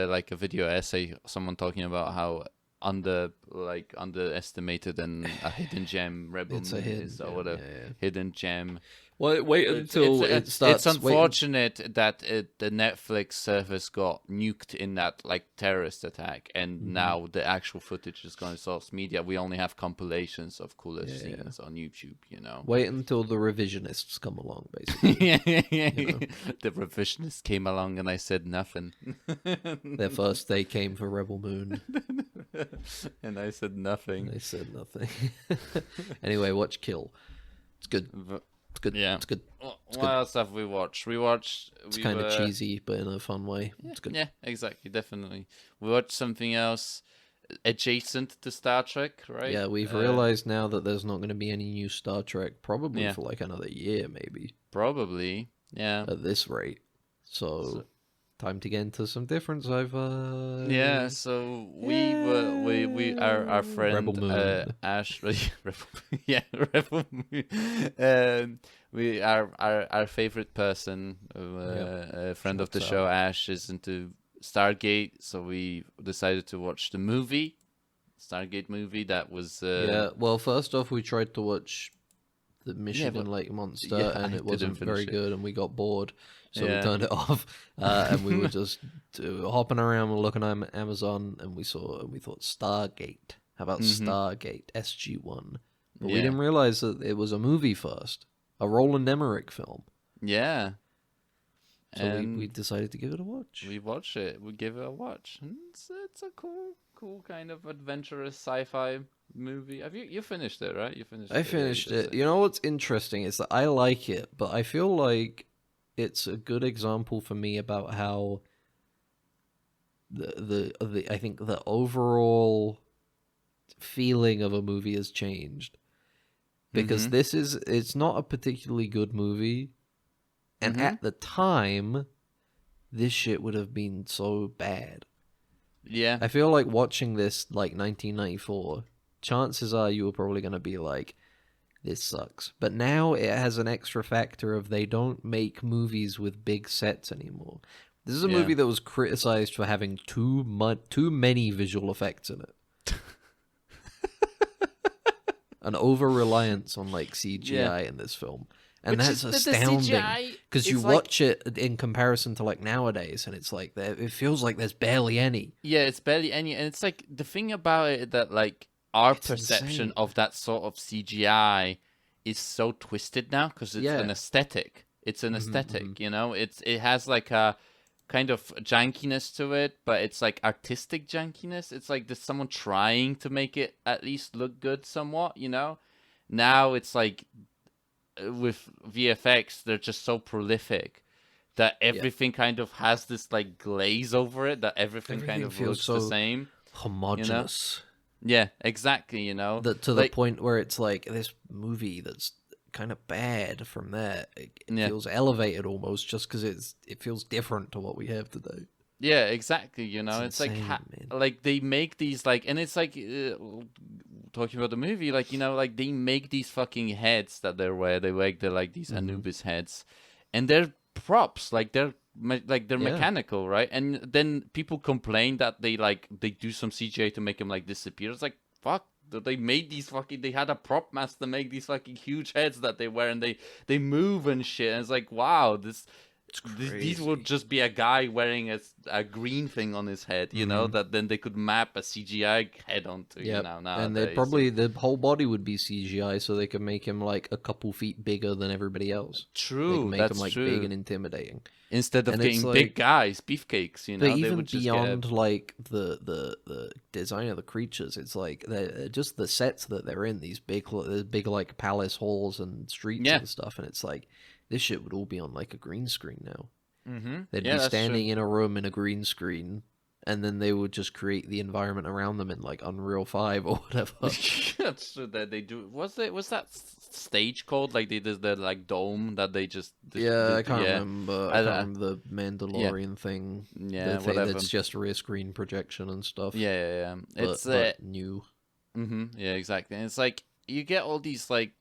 like a video essay, someone talking about how underestimated and a hidden gem Rebel Moon is, or whatever hidden gem. Well, wait until it starts. It's unfortunate that the Netflix service got nuked in that like terrorist attack, and now the actual footage is going to source media. We only have compilations of coolest scenes on YouTube, you know. Wait until the revisionists come along, basically. You know? The revisionists came along, and I said nothing. Their first day came for Rebel Moon, and I said nothing. They said nothing. Anyway, watch Kill. It's good. It's good. Yeah, it's good. What else have we watched? It's kind of cheesy, but in a fun way. It's good. Yeah, exactly, definitely. We watched something else adjacent to Star Trek, right? Yeah, we've realized now that there's not going to be any new Star Trek, probably for like another year, maybe. Probably, yeah. At this rate, so time to get into some different sci-fi. Yeah, so our friend Rebel Moon. Ash, Rebel Moon. We our favorite person, a friend of the Shouts show, out. Ash, is into Stargate, so we decided to watch the movie, Stargate movie that was. Yeah, well, first off, we tried to watch the Michigan but- Lake Monster, yeah, and I it didn't wasn't finish very it. good, and we got bored, so we Yeah. turned it off. And we were just hopping around and looking at Amazon, and we thought Stargate. How about Stargate SG-1? But we Yeah. didn't realize that it was a movie first, a Roland Emmerich film. Yeah. So And we decided to give it a watch. we watch it. We give it a watch. And it's a cool kind of adventurous sci-fi movie. Have you finished it, right? You finished. I finished it. You know what's interesting is that I like it, but I feel like it's a good example for me about how the I think the overall feeling of a movie has changed. Because it's not a particularly good movie, and at the time, this shit would have been so bad. Yeah. I feel like watching this, like, 1994, chances are you were probably going to be like, this sucks. But now it has an extra factor of they don't make movies with big sets anymore. This is a movie that was criticized for having too many visual effects in it. An over-reliance on, like, CGI in this film. And Which that's is the astounding. CGI, Because you it's like- watch it in comparison to, like, nowadays, and it's like, it feels like there's barely any. Yeah, it's barely any, and it's like the thing about it that like our It's perception insane. of that sort of CGI is so twisted now because it's an aesthetic. It's an aesthetic, you know. It has like a kind of jankiness to it, but it's like artistic jankiness. It's like there's someone trying to make it at least look good somewhat, you know. Now it's like with VFX, they're just so prolific that everything kind of has this like glaze over it, that everything kind of feels looks so the same. homogenous. Yeah, exactly, you know. To Like- the point where it's like this movie that's kind of bad from there. It feels elevated almost just because it feels different to what we have today. Yeah, exactly, you know. It's It's insane, man. like they make these like, and it's like talking about the movie, like, you know, like they make these fucking heads that they wear. They wear like these Anubis heads, and they're props, like they're mechanical, right? And then people complain that they do some CGI to make them like disappear. It's like, fuck, they made these fucking, they had a prop master make these fucking huge heads that they wear, and they move and shit. And it's like, wow, these would just be a guy wearing a green thing on his head, you know, that then they could map a CGI head onto, you know, nowadays. And they'd probably, the whole body would be CGI so they could make him like a couple feet bigger than everybody else. They True, could make that's him like true. big and intimidating. Instead of And getting it's big like- guys, beefcakes, you know, But they even would just beyond get... like the design of the creatures, it's like just the sets that they're in, these big like palace halls and streets and stuff, and it's like this shit would all be on like a green screen now. They'd be standing in a room in a green screen, and then they would just create the environment around them in like Unreal 5 or whatever. That's true that they do. Was that stage called like they did the like dome that they just? I can't remember. I can't remember the Mandalorian thing. Yeah, the thing whatever. that's just rear screen projection and stuff. Yeah. It's but new. Yeah, exactly. And it's like you get all these like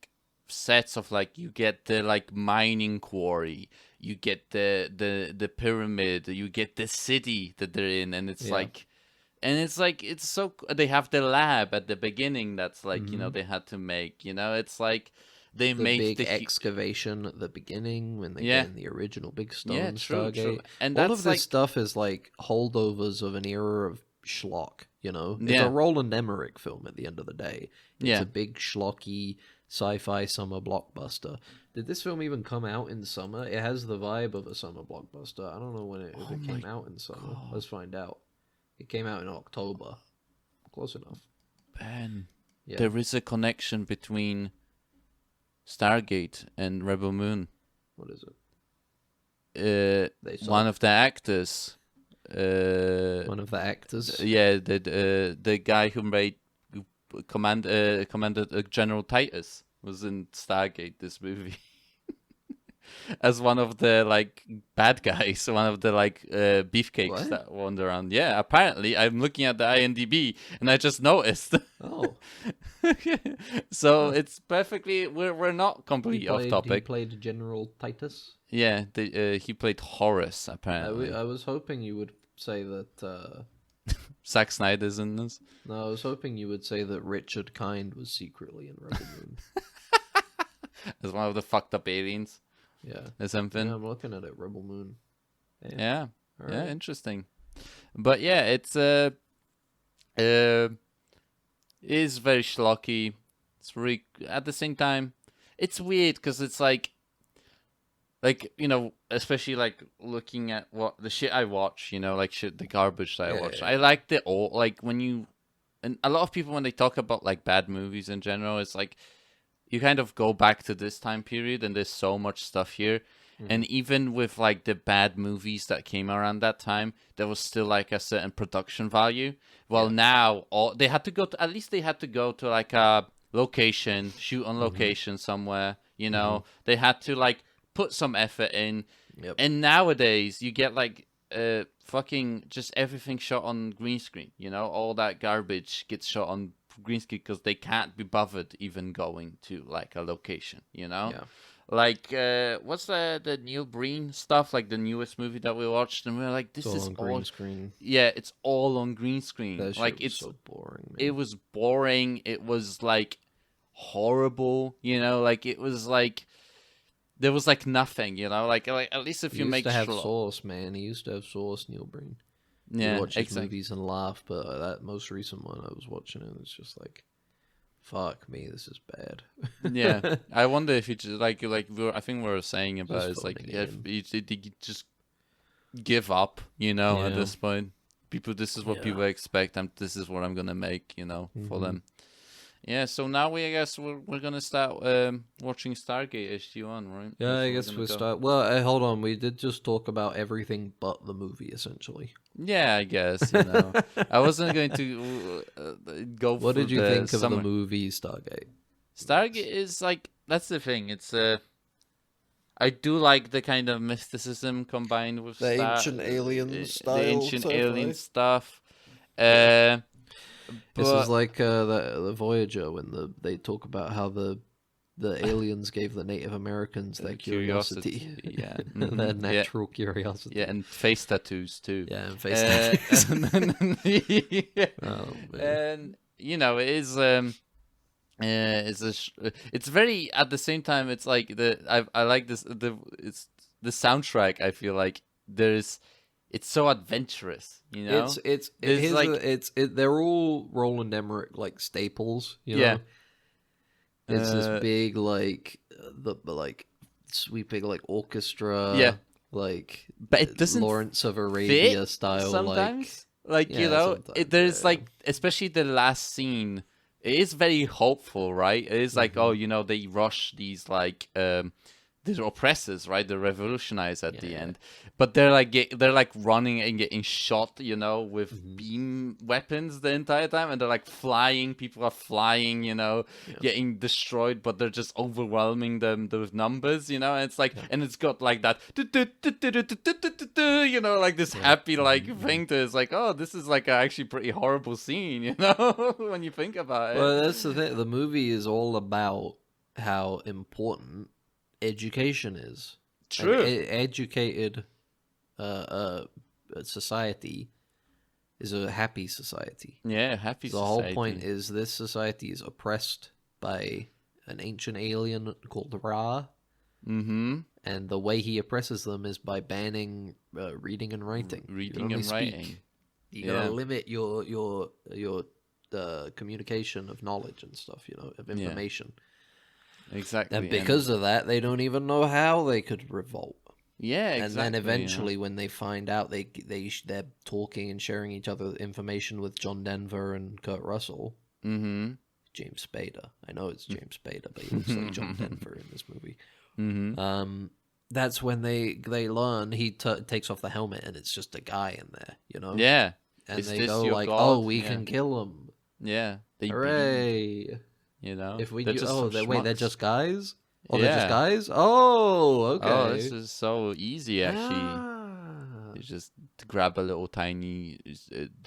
sets of like you get the like mining quarry, you get the pyramid, you get the city that they're in, and it's like, and it's like it's so they have the lab at the beginning that's like you know they had to make, you know, it's like they The made big the excavation at the beginning when they get in the original big stone true. Stargate. And all that's of this like stuff is like holdovers of an era of schlock, you know? It's Yeah. a Roland Emmerich film at the end of the day. It's Yeah. a big schlocky sci-fi summer blockbuster. Did this film even come out in summer? It has the vibe of a summer blockbuster. I don't know when if it came out in summer. Let's find out. It came out in October. Close enough. Ben, Yeah. there is a connection between Stargate and Rebel Moon. What is it? They saw One of the actors. one of the actors. Yeah, the guy who commanded General Titus was in Stargate, this movie. as one of the like bad guys, one of the like beefcakes that wander around. Yeah, apparently I'm looking at the IMDb and I just noticed. Oh, so it's perfectly. We're not completely off He topic. played General Titus. Yeah, he played Horace apparently. I was hoping you would say that. Zack Snyder's in this. No, I was hoping you would say that Richard Kind was secretly in Rebel Moon. As one of the fucked up aliens. Yeah. Or something. Yeah, I'm looking at it, Rebel Moon. Yeah. Yeah, Yeah, interesting. But yeah, it's is very schlocky. It's really at the same time. It's weird because it's like you know, especially like looking at what the shit I watch, you know, like shit the garbage that I watch. I liked it all. Like when you and a lot of people when they talk about like bad movies in general, it's like you kind of go back to this time period and there's so much stuff here. And even with like the bad movies that came around that time, there was still like a certain production value. Well, now they had to go to, at least they had to go to like a location, shoot on location somewhere. You know, they had to like put some effort in. Yep. And nowadays you get like fucking just everything shot on green screen. You know, all that garbage gets shot on green screen because they can't be bothered even going to like a location. You know. Yeah. Like, what's the Neil Breen stuff? Like the newest movie that we watched, and we were like, "This is on green screen." Yeah, it's all on green screen. That like shit was it's so boring. Man. it was boring. It was like horrible. You know, like it was like there was like nothing. You know, like at least if you make used to have sauce, man. He used to have sauce, Neil Breen. Yeah, you watch his exactly. movies and laugh, but that most recent one I was watching, and it's just like, fuck me, this is bad. Yeah, I wonder if you just like I think we were saying about Just it's like phoning if it you just give up, you know, at Yeah. this point. People, this is what Yeah. people expect, and this is what I'm gonna make, you know, for them. Yeah, so now I guess we're gonna start watching Stargate SG-1, right? Yeah, That's I where guess we're we'll gonna go. start. Well, hold on. We did just talk about everything but the movie, essentially. Yeah, I guess, you know. I wasn't going to go for What did you think of summer. the movie Stargate? Stargate is like, that's the thing. It's I do like the kind of mysticism combined with The ancient alien style the ancient sci-fi. alien stuff. This But is like the Voyager when they talk about how the aliens gave the Native Americans their curiosity. yeah, their mhm, natural curiosity. yeah, and face tattoos too. Yeah, and face tattoos. Yeah. Oh man. And you know, it is it's very at the same time. It's like I like this it's the soundtrack. I feel like it's so adventurous. You know, They're all Roland Emmerich like staples. You know? Yeah. It's this big like the like sweeping like orchestra. Yeah. Like But it doesn't Lawrence of Arabia fit style. sometimes. Like you Yeah, know, sometimes, there's yeah. like especially the last scene. It is very hopeful, right? It is like, oh, you know, they rush these like these oppressors, right? The revolutionize at the end, but they're like running and getting shot, you know, with beam weapons the entire time, and they're like flying. People are flying, you know, getting destroyed, but they're just overwhelming them with numbers, you know. And it's like, and it's got like that, you know, like this happy like thing to. It's like, oh, this is like a actually pretty horrible scene, you know, when you think about it. Well, that's the thing. The movie is all about how important education is. True. An educated society is a happy society. Yeah, happy The society. whole point is this society is oppressed by an ancient alien called Ra, Mm-hmm. and the way he oppresses them is by banning reading and writing. You Reading only and speak. writing. You gotta Yeah. limit your communication of knowledge and stuff. You know, of information. Exactly. And because of that, they don't even know how they could revolt. yeah, exactly. And then eventually, when they find out, they're talking and sharing each other information with John Denver and Kurt Russell. Mm-hmm. James Spader. I know it's James Spader, but he looks like John Denver in this movie. Mm-hmm. That's when they learn. He takes off the helmet, and it's just a guy in there. You know. Yeah. And Is they this go your like, god? "Oh, we Yeah. can kill him! Yeah. They Hooray!" You know. If we They're do, just some they're schmucks. just guys. Oh, they're just guys? Oh, okay. Oh, this is so easy, actually. Ah. You just grab a little tiny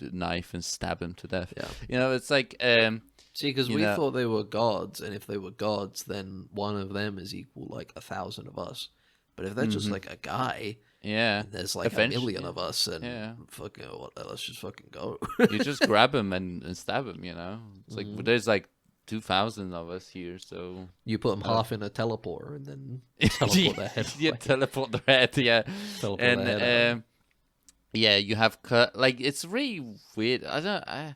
knife and stab him to death. Yeah. You know, it's like... See, because we thought they were gods, and if they were gods, then one of them is equal, like, 1,000 of us. But if they're just, like, a guy... Yeah. And there's like a million of us, and fucking, let's just fucking go. You just grab him and stab him, you know? It's like, there's like 2,000 of us here, so... You put them half in a teleporter and then teleport their head away. Yeah, teleport their head, yeah. Teleport their head yeah, you have like it's really weird.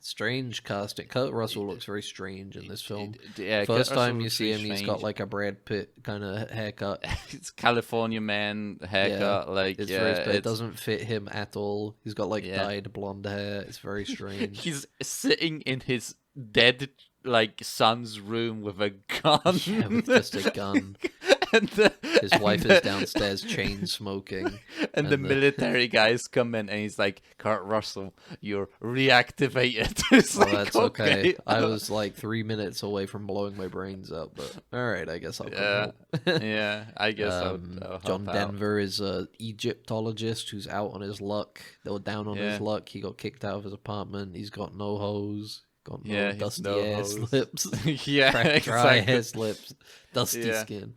Strange casting. Kurt Russell looks very strange in this film. Yeah, first time you see him, he's got like a Brad Pitt kind of haircut. It's California man haircut. Yeah, like it's very, it doesn't fit him at all. He's got like dyed blonde hair. It's very strange. He's sitting in his dead like son's room with a gun. Yeah, with just a gun. And his wife is downstairs chain smoking. And the military guys come in and he's like, Kurt Russell, you're reactivated. It's like, that's okay. I was like 3 minutes away from blowing my brains out, but alright, I guess I'll come help. Yeah, I guess I'll John help Denver is a Egyptologist who's out on his luck. They were down on his luck. He got kicked out of his apartment. He's got no hose. Got no dusty hair slips. Yeah, dry hair slips. Dusty skin.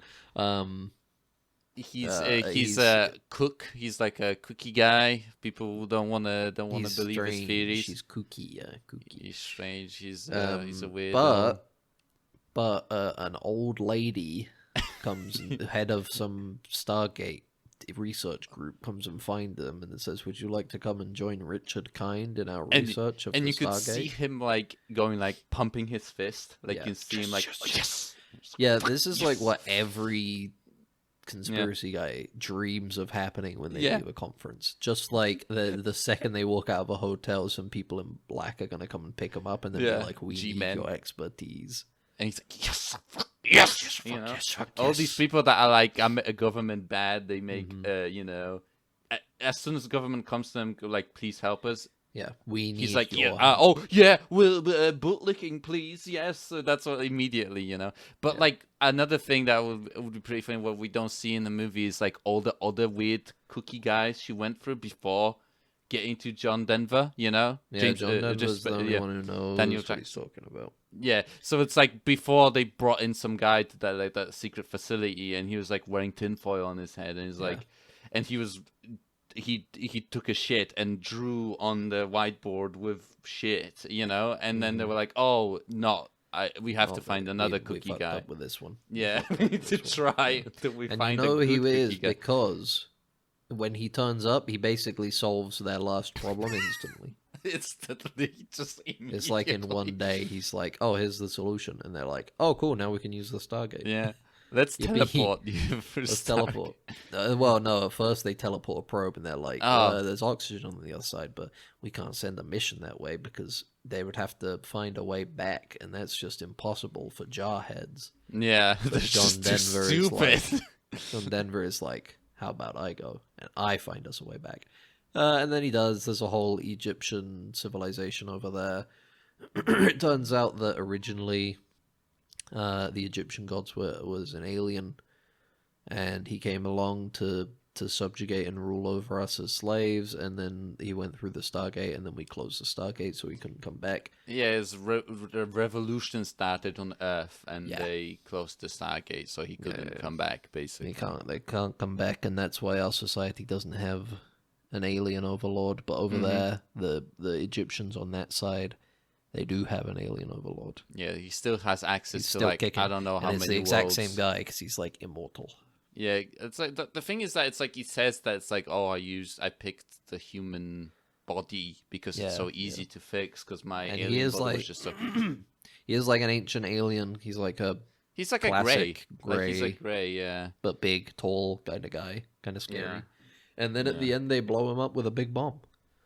He's a cook. He's like a cookie guy. People don't want to believe strange. his theories. He's kooky, kooky. He's strange. He's a weird. But an old lady comes, head of some Stargate research group, comes and find them and it says, "Would you like to come and join Richard Kind in our research of the Stargate?" And you could see him like going like pumping his fist, like you can see him like yes. Yeah, this is like what every conspiracy guy dreams of happening when they leave a conference. Just like the second they walk out of a hotel, some people in black are gonna come and pick them up, and then they're like, "We need your expertise." And he's like, yes, you know, all these people that are like, I'm a government bad. They make, you know, as soon as the government comes to them, like, please help us. Yeah, we need. He's like, your we'll butt licking, please. Yes, so that's what immediately, you know. But like another thing that would be pretty funny, what we don't see in the movie is like all the other weird cookie guys she went through before getting to John Denver, you know. Yeah, John Denver's the only one who knows what he's talking about. Yeah, so it's like before they brought in some guy to that like that secret facility, and he was like wearing tinfoil on his head, and he's like, and he took a shit and drew on the whiteboard with shit, you know, and then they were like, oh no, we have to find another cookie guy. Up with this one. Yeah, we need to try until we find a good he cookie is guy. Because when he turns up, he basically solves their last problem instantly. Instantly, just immediately. It's like in one day, he's like, "Oh, here's the solution," and they're like, "Oh, cool, now we can use the Stargate." Yeah, let's teleport you for Let's teleport. Well, no, at first they teleport a probe, and they're like, "There's oxygen on the other side, but we can't send a mission that way because they would have to find a way back, and that's just impossible for jarheads." Yeah, but John Denver is like, "How about I go and I find us a way back?" And then he does. There's a whole Egyptian civilization over there. It turns out that originally the Egyptian gods was an alien, and he came along to subjugate and rule over us as slaves, and then he went through the Stargate, and then we closed the Stargate so he couldn't come back. Yeah, the revolution started on Earth, and they closed the Stargate so he couldn't come back, basically. They can't come back, and that's why our society doesn't have an alien overlord, but over there, the Egyptians on that side, they do have an alien overlord. Yeah, he still has access to like kicking. I don't know how many. It's the exact same guy because he's like immortal. Yeah, it's like the thing is that it's like he says that it's like, oh, I picked the human body because it's so easy to fix because my alien body was just so. He is like an ancient alien. He's like a He's like a gray. Like he's like gray, yeah. But big, tall kind of guy, kind of scary. Yeah. And then at the end, they blow him up with a big bomb.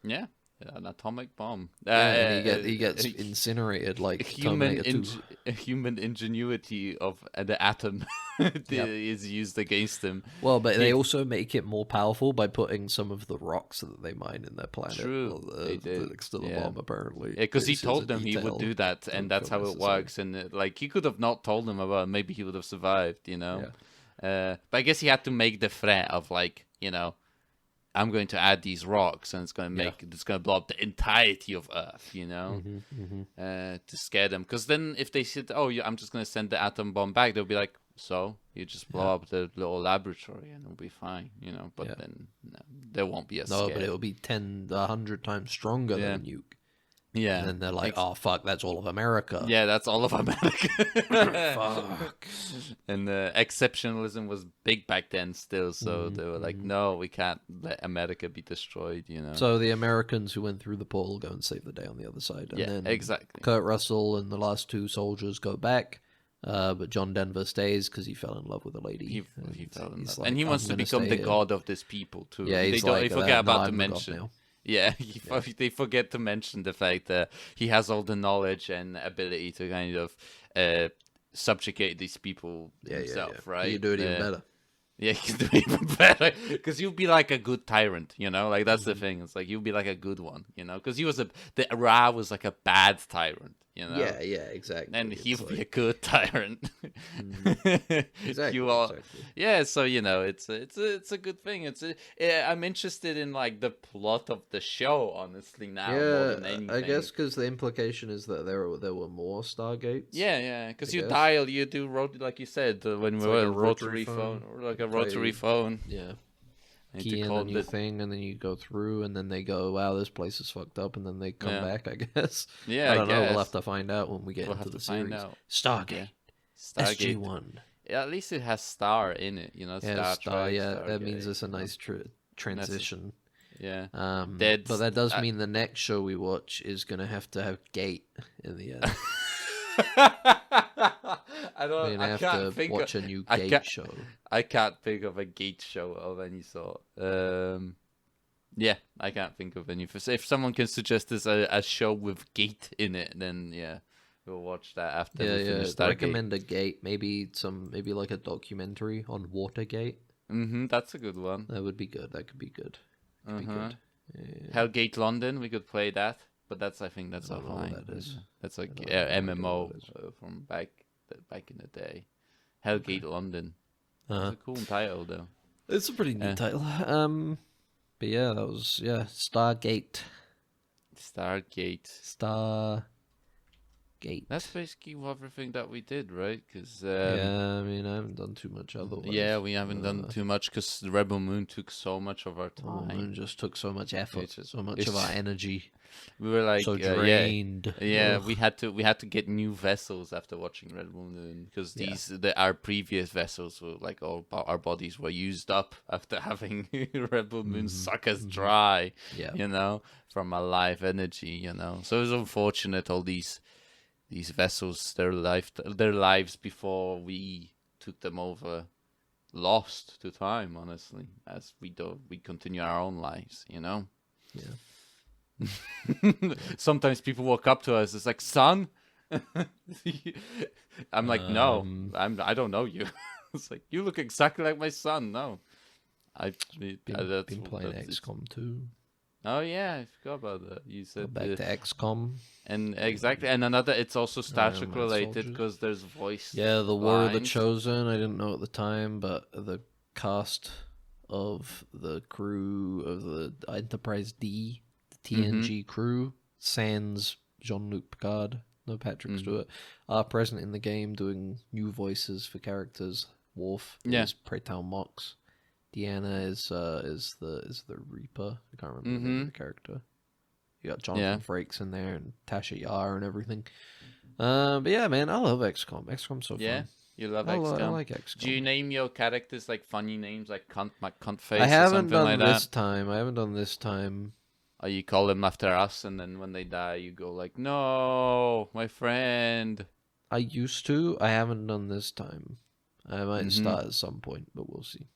Yeah. an atomic bomb. And he gets incinerated like Terminator 2. Human ingenuity of the atom is used against him. Well, but they also make it more powerful by putting some of the rocks that they mine in their planet. True, they did. Next to the bomb, apparently. Yeah, because he told them he would do that, and that's how it works. And like he could have not told them about it, maybe he would have survived, you know. Yeah. But I guess he had to make the threat of like, you know, I'm going to add these rocks, and it's going to blow up the entirety of Earth, you know, to scare them. Because then if they said, "Oh, yeah, I'm just going to send the atom bomb back," they'll be like, "So you just blow up the little laboratory, and it'll be fine," you know. But then there won't be a scare. No, but it'll be 100 times stronger than a nuke. Yeah. And then they're like, "Oh fuck, that's all of America." Yeah, that's all of America. Fuck. And exceptionalism was big back then still, so they were like, "No, we can't let America be destroyed," you know. So the Americans who went through the portal go and save the day on the other side. And then exactly. Kurt Russell and the last 2 soldiers go back, but John Denver stays because he fell in love with a lady. He fell in love. Like, and he wants to become the god of this people too. Yeah, they forget about to mention. Yeah, they forget to mention the fact that he has all the knowledge and ability to kind of subjugate these people himself, right? You do it even better. Yeah, you can do it even better because you'll be like a good tyrant, you know. Like that's the thing. It's like you'll be like a good one, you know, because he was the Ra was like a bad tyrant, you know. Yeah, exactly. And he'll be a good tyrant. Exactly. Yeah. So you know, it's a good thing. I'm interested in like the plot of the show, honestly. Now, more than anything. I guess because the implication is that there were more Stargates. Yeah. Because you dial, you do like you said when we were a rotary phone, or like a rotary phone. Yeah. Key in a new thing, and then you go through, and then they go, "Wow, this place is fucked up," and then they come back. I guess. Yeah, I don't know. We'll have to find out when we get into the series. Stargate. SG-1. Yeah, at least it has star in it. You know, Star. That means it's a nice transition. Yeah. But that does mean the next show we watch is gonna have to have Gate in the end. We're gonna have to watch a new Gate show. I can't think of a Gate show of any sort. Yeah, I can't think of any. If someone can suggest us a show with Gate in it, then yeah, we'll watch that after we finish Stargate. Recommend a Gate, maybe like a documentary on Watergate. That's a good one. That would be good. That could be good. Be good. Yeah. Hellgate London, we could play that, but I think that's offline. That's like MMO from back in the day. Hellgate London. It's a cool title though. It's a pretty neat title. But yeah, that was Stargate. That's basically everything that we did, right? Cause, I mean, I haven't done too much otherwise. Yeah, we haven't done too much because Rebel Moon took so much of our time. Moon just took so much effort, so much of our energy. We were like so drained. We had to get new vessels after watching Rebel Moon because our previous vessels were like our bodies were used up after having Rebel Moon suck us dry. Yeah, you know, from our life energy. You know, so it was unfortunate all these vessels, their lives before we took them over, lost to time, honestly, as we continue our own lives, you know. Yeah. Sometimes people walk up to us, it's like, "Son," I'm like, "No, I don't know you." It's like, "You look exactly like my son." No, I've been playing XCOM 2. Oh yeah, I forgot about that. You said back to XCOM. And exactly, and another. It's also Star Trek related because there's voice. Yeah, the War of the Chosen. I didn't know at the time, but the cast of the crew of the Enterprise D, the TNG crew, sans Jean-Luc Picard, no Patrick Stewart, are present in the game doing new voices for characters. Worf is Preytown Mox. Deanna is the Reaper. I can't remember the name of the character. You got Jonathan Frakes in there and Tasha Yar and everything. But yeah, man, I love XCOM. XCOm's so fun. Yeah, you love XCOM. I like XCOM. Do you name your characters like funny names like cunt face? I haven't done like this time. I haven't done this time. Or you call them after us, and then when they die, you go like, "No, my friend." I used to. I haven't done this time. I might start at some point, but we'll see.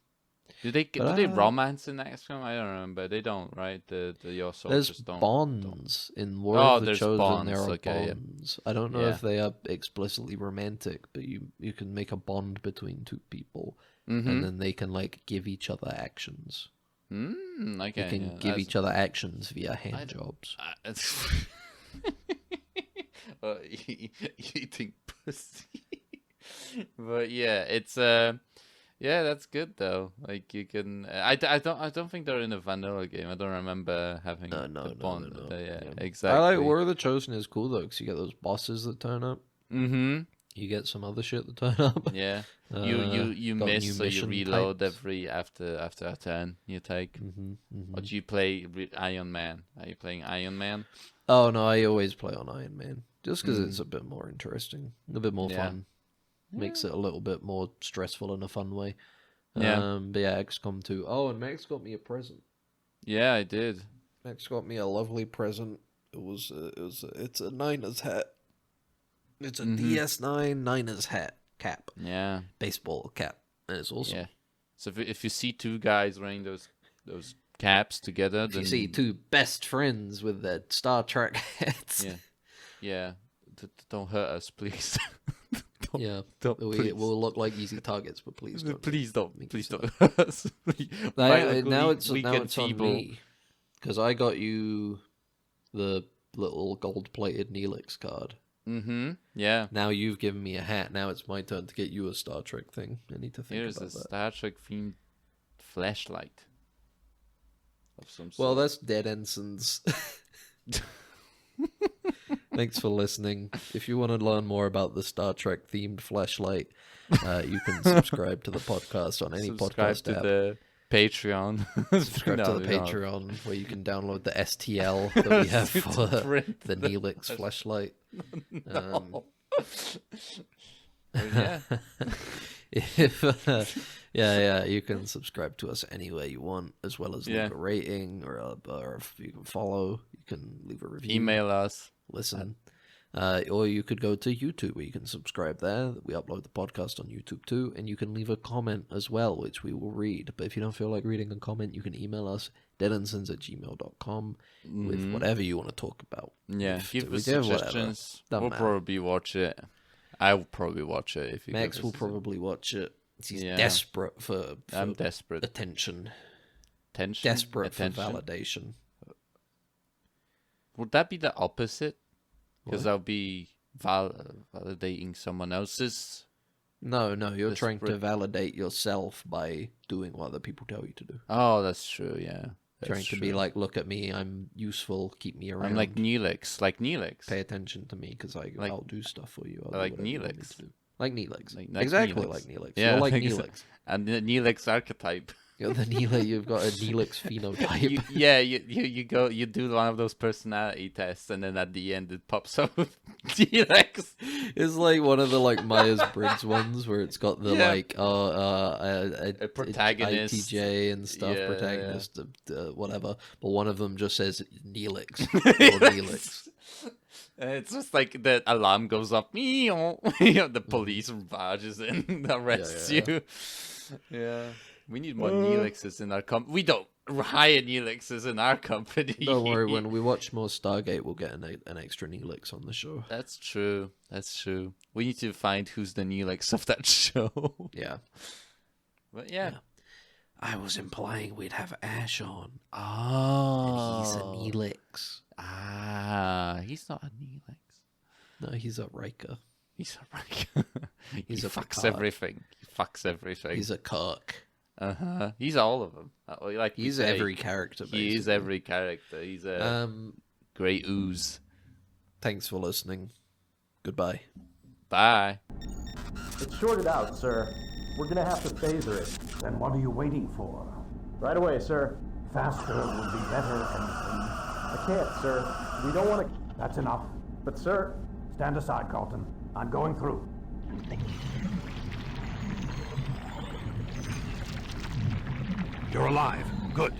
Do they romance in XCOM? I don't remember. They don't, right? Your soldiers There's don't. bonds in War Oh, of the there's Chosen. bonds, There are okay, yeah. bonds. I don't know if they are explicitly romantic, but you can make a bond between two people, and then they can like give each other actions. Okay. You can give each other actions via hand jobs. Eating pussy. But yeah, it's yeah, that's good though. Like you can, I don't think they're in a vanilla game. I don't remember having the bond. No. Yeah, exactly. I like War of the Chosen is cool though, because you get those bosses that turn up. Mm-hmm. You get some other shit that turn up. Yeah. You miss, so you reload types. after a turn you take. Or do you play Iron Man? Are you playing Iron Man? Oh no, I always play on Iron Man just because it's a bit more interesting, a bit more fun. Makes it a little bit more stressful in a fun way. But yeah, XCOM 2. Oh, and Max got me a present. Yeah, I did. Max got me a lovely present. It's a Niners hat. It's a DS9 Niners hat cap. Yeah, baseball cap, and it's awesome. Yeah. So if you see two guys wearing those caps together, if you see two best friends with their Star Trek hats, yeah, don't hurt us, please. It will look like easy targets, but please don't. Please don't hurt us. Now it's on me, because I got you the little gold-plated Neelix card. Yeah. Now you've given me a hat. Now it's my turn to get you a Star Trek thing. I need to think Here's about that. Here's a Star Trek themed flashlight of some sort. Well, that's Dead Ensigns. Thanks for listening. If you want to learn more about the Star Trek themed flashlight, you can subscribe to the podcast on any podcast app. Subscribe to the Patreon. Subscribe to the Patreon, where you can download the STL that we have for the Neelix flashlight. Yeah. You can subscribe to us anywhere you want, as well as leave a rating, or if you can follow, you can leave a review. Email us. Listen. Or you could go to YouTube, where you can subscribe there. We upload the podcast on YouTube too, and you can leave a comment as well, which we will read. But if you don't feel like reading a comment, you can email us, deadensigns@gmail.com, with whatever you want to talk about. Yeah, give us suggestions. We'll probably watch it. I will probably watch it. If you Max will probably watch it. He's desperate for I'm desperate. Attention. Desperate for validation. Would that be the opposite? Because I'll be validating someone else's. No, you're trying to validate yourself by doing what other people tell you to do. Oh, that's true, yeah. Trying to be like, look at me, I'm useful, keep me around. I'm like Neelix. Pay attention to me, because I'll do stuff for you. Like Neelix. Like Neelix. Exactly like Neelix. Yeah, you're like Neelix. So. And the Neelix archetype. You're the Neelix. You've got a Neelix phenotype. You do one of those personality tests, and then at the end it pops up with Neelix. It's like one of the Myers-Briggs ones where it's got the a protagonist, ITJ and stuff, protagonist, whatever. But one of them just says Neelix or Neelix. It's just like the alarm goes off. The police barges in and arrests you. Yeah. We need more Neelixes in our company. We don't hire Neelixes in our company. Don't worry, when we watch more Stargate, we'll get an extra Neelix on the show. That's true. We need to find who's the Neelix of that show. Yeah. But yeah. I was implying we'd have Ash on. Oh. And he's a Neelix. He's not a Neelix. No, he's a Riker. He fucks everything. He's a Kirk. He's all of them. He's every character. Basically. He is every character. He's a great ooze. Thanks for listening. Goodbye. Bye. It's shorted out, sir. We're gonna have to phaser it. Then what are you waiting for? Right away, sir. Faster would be better, Ensign. I can't, sir. We don't want to... That's enough. But, sir... Stand aside, Carlton. I'm going through. You're alive. Good.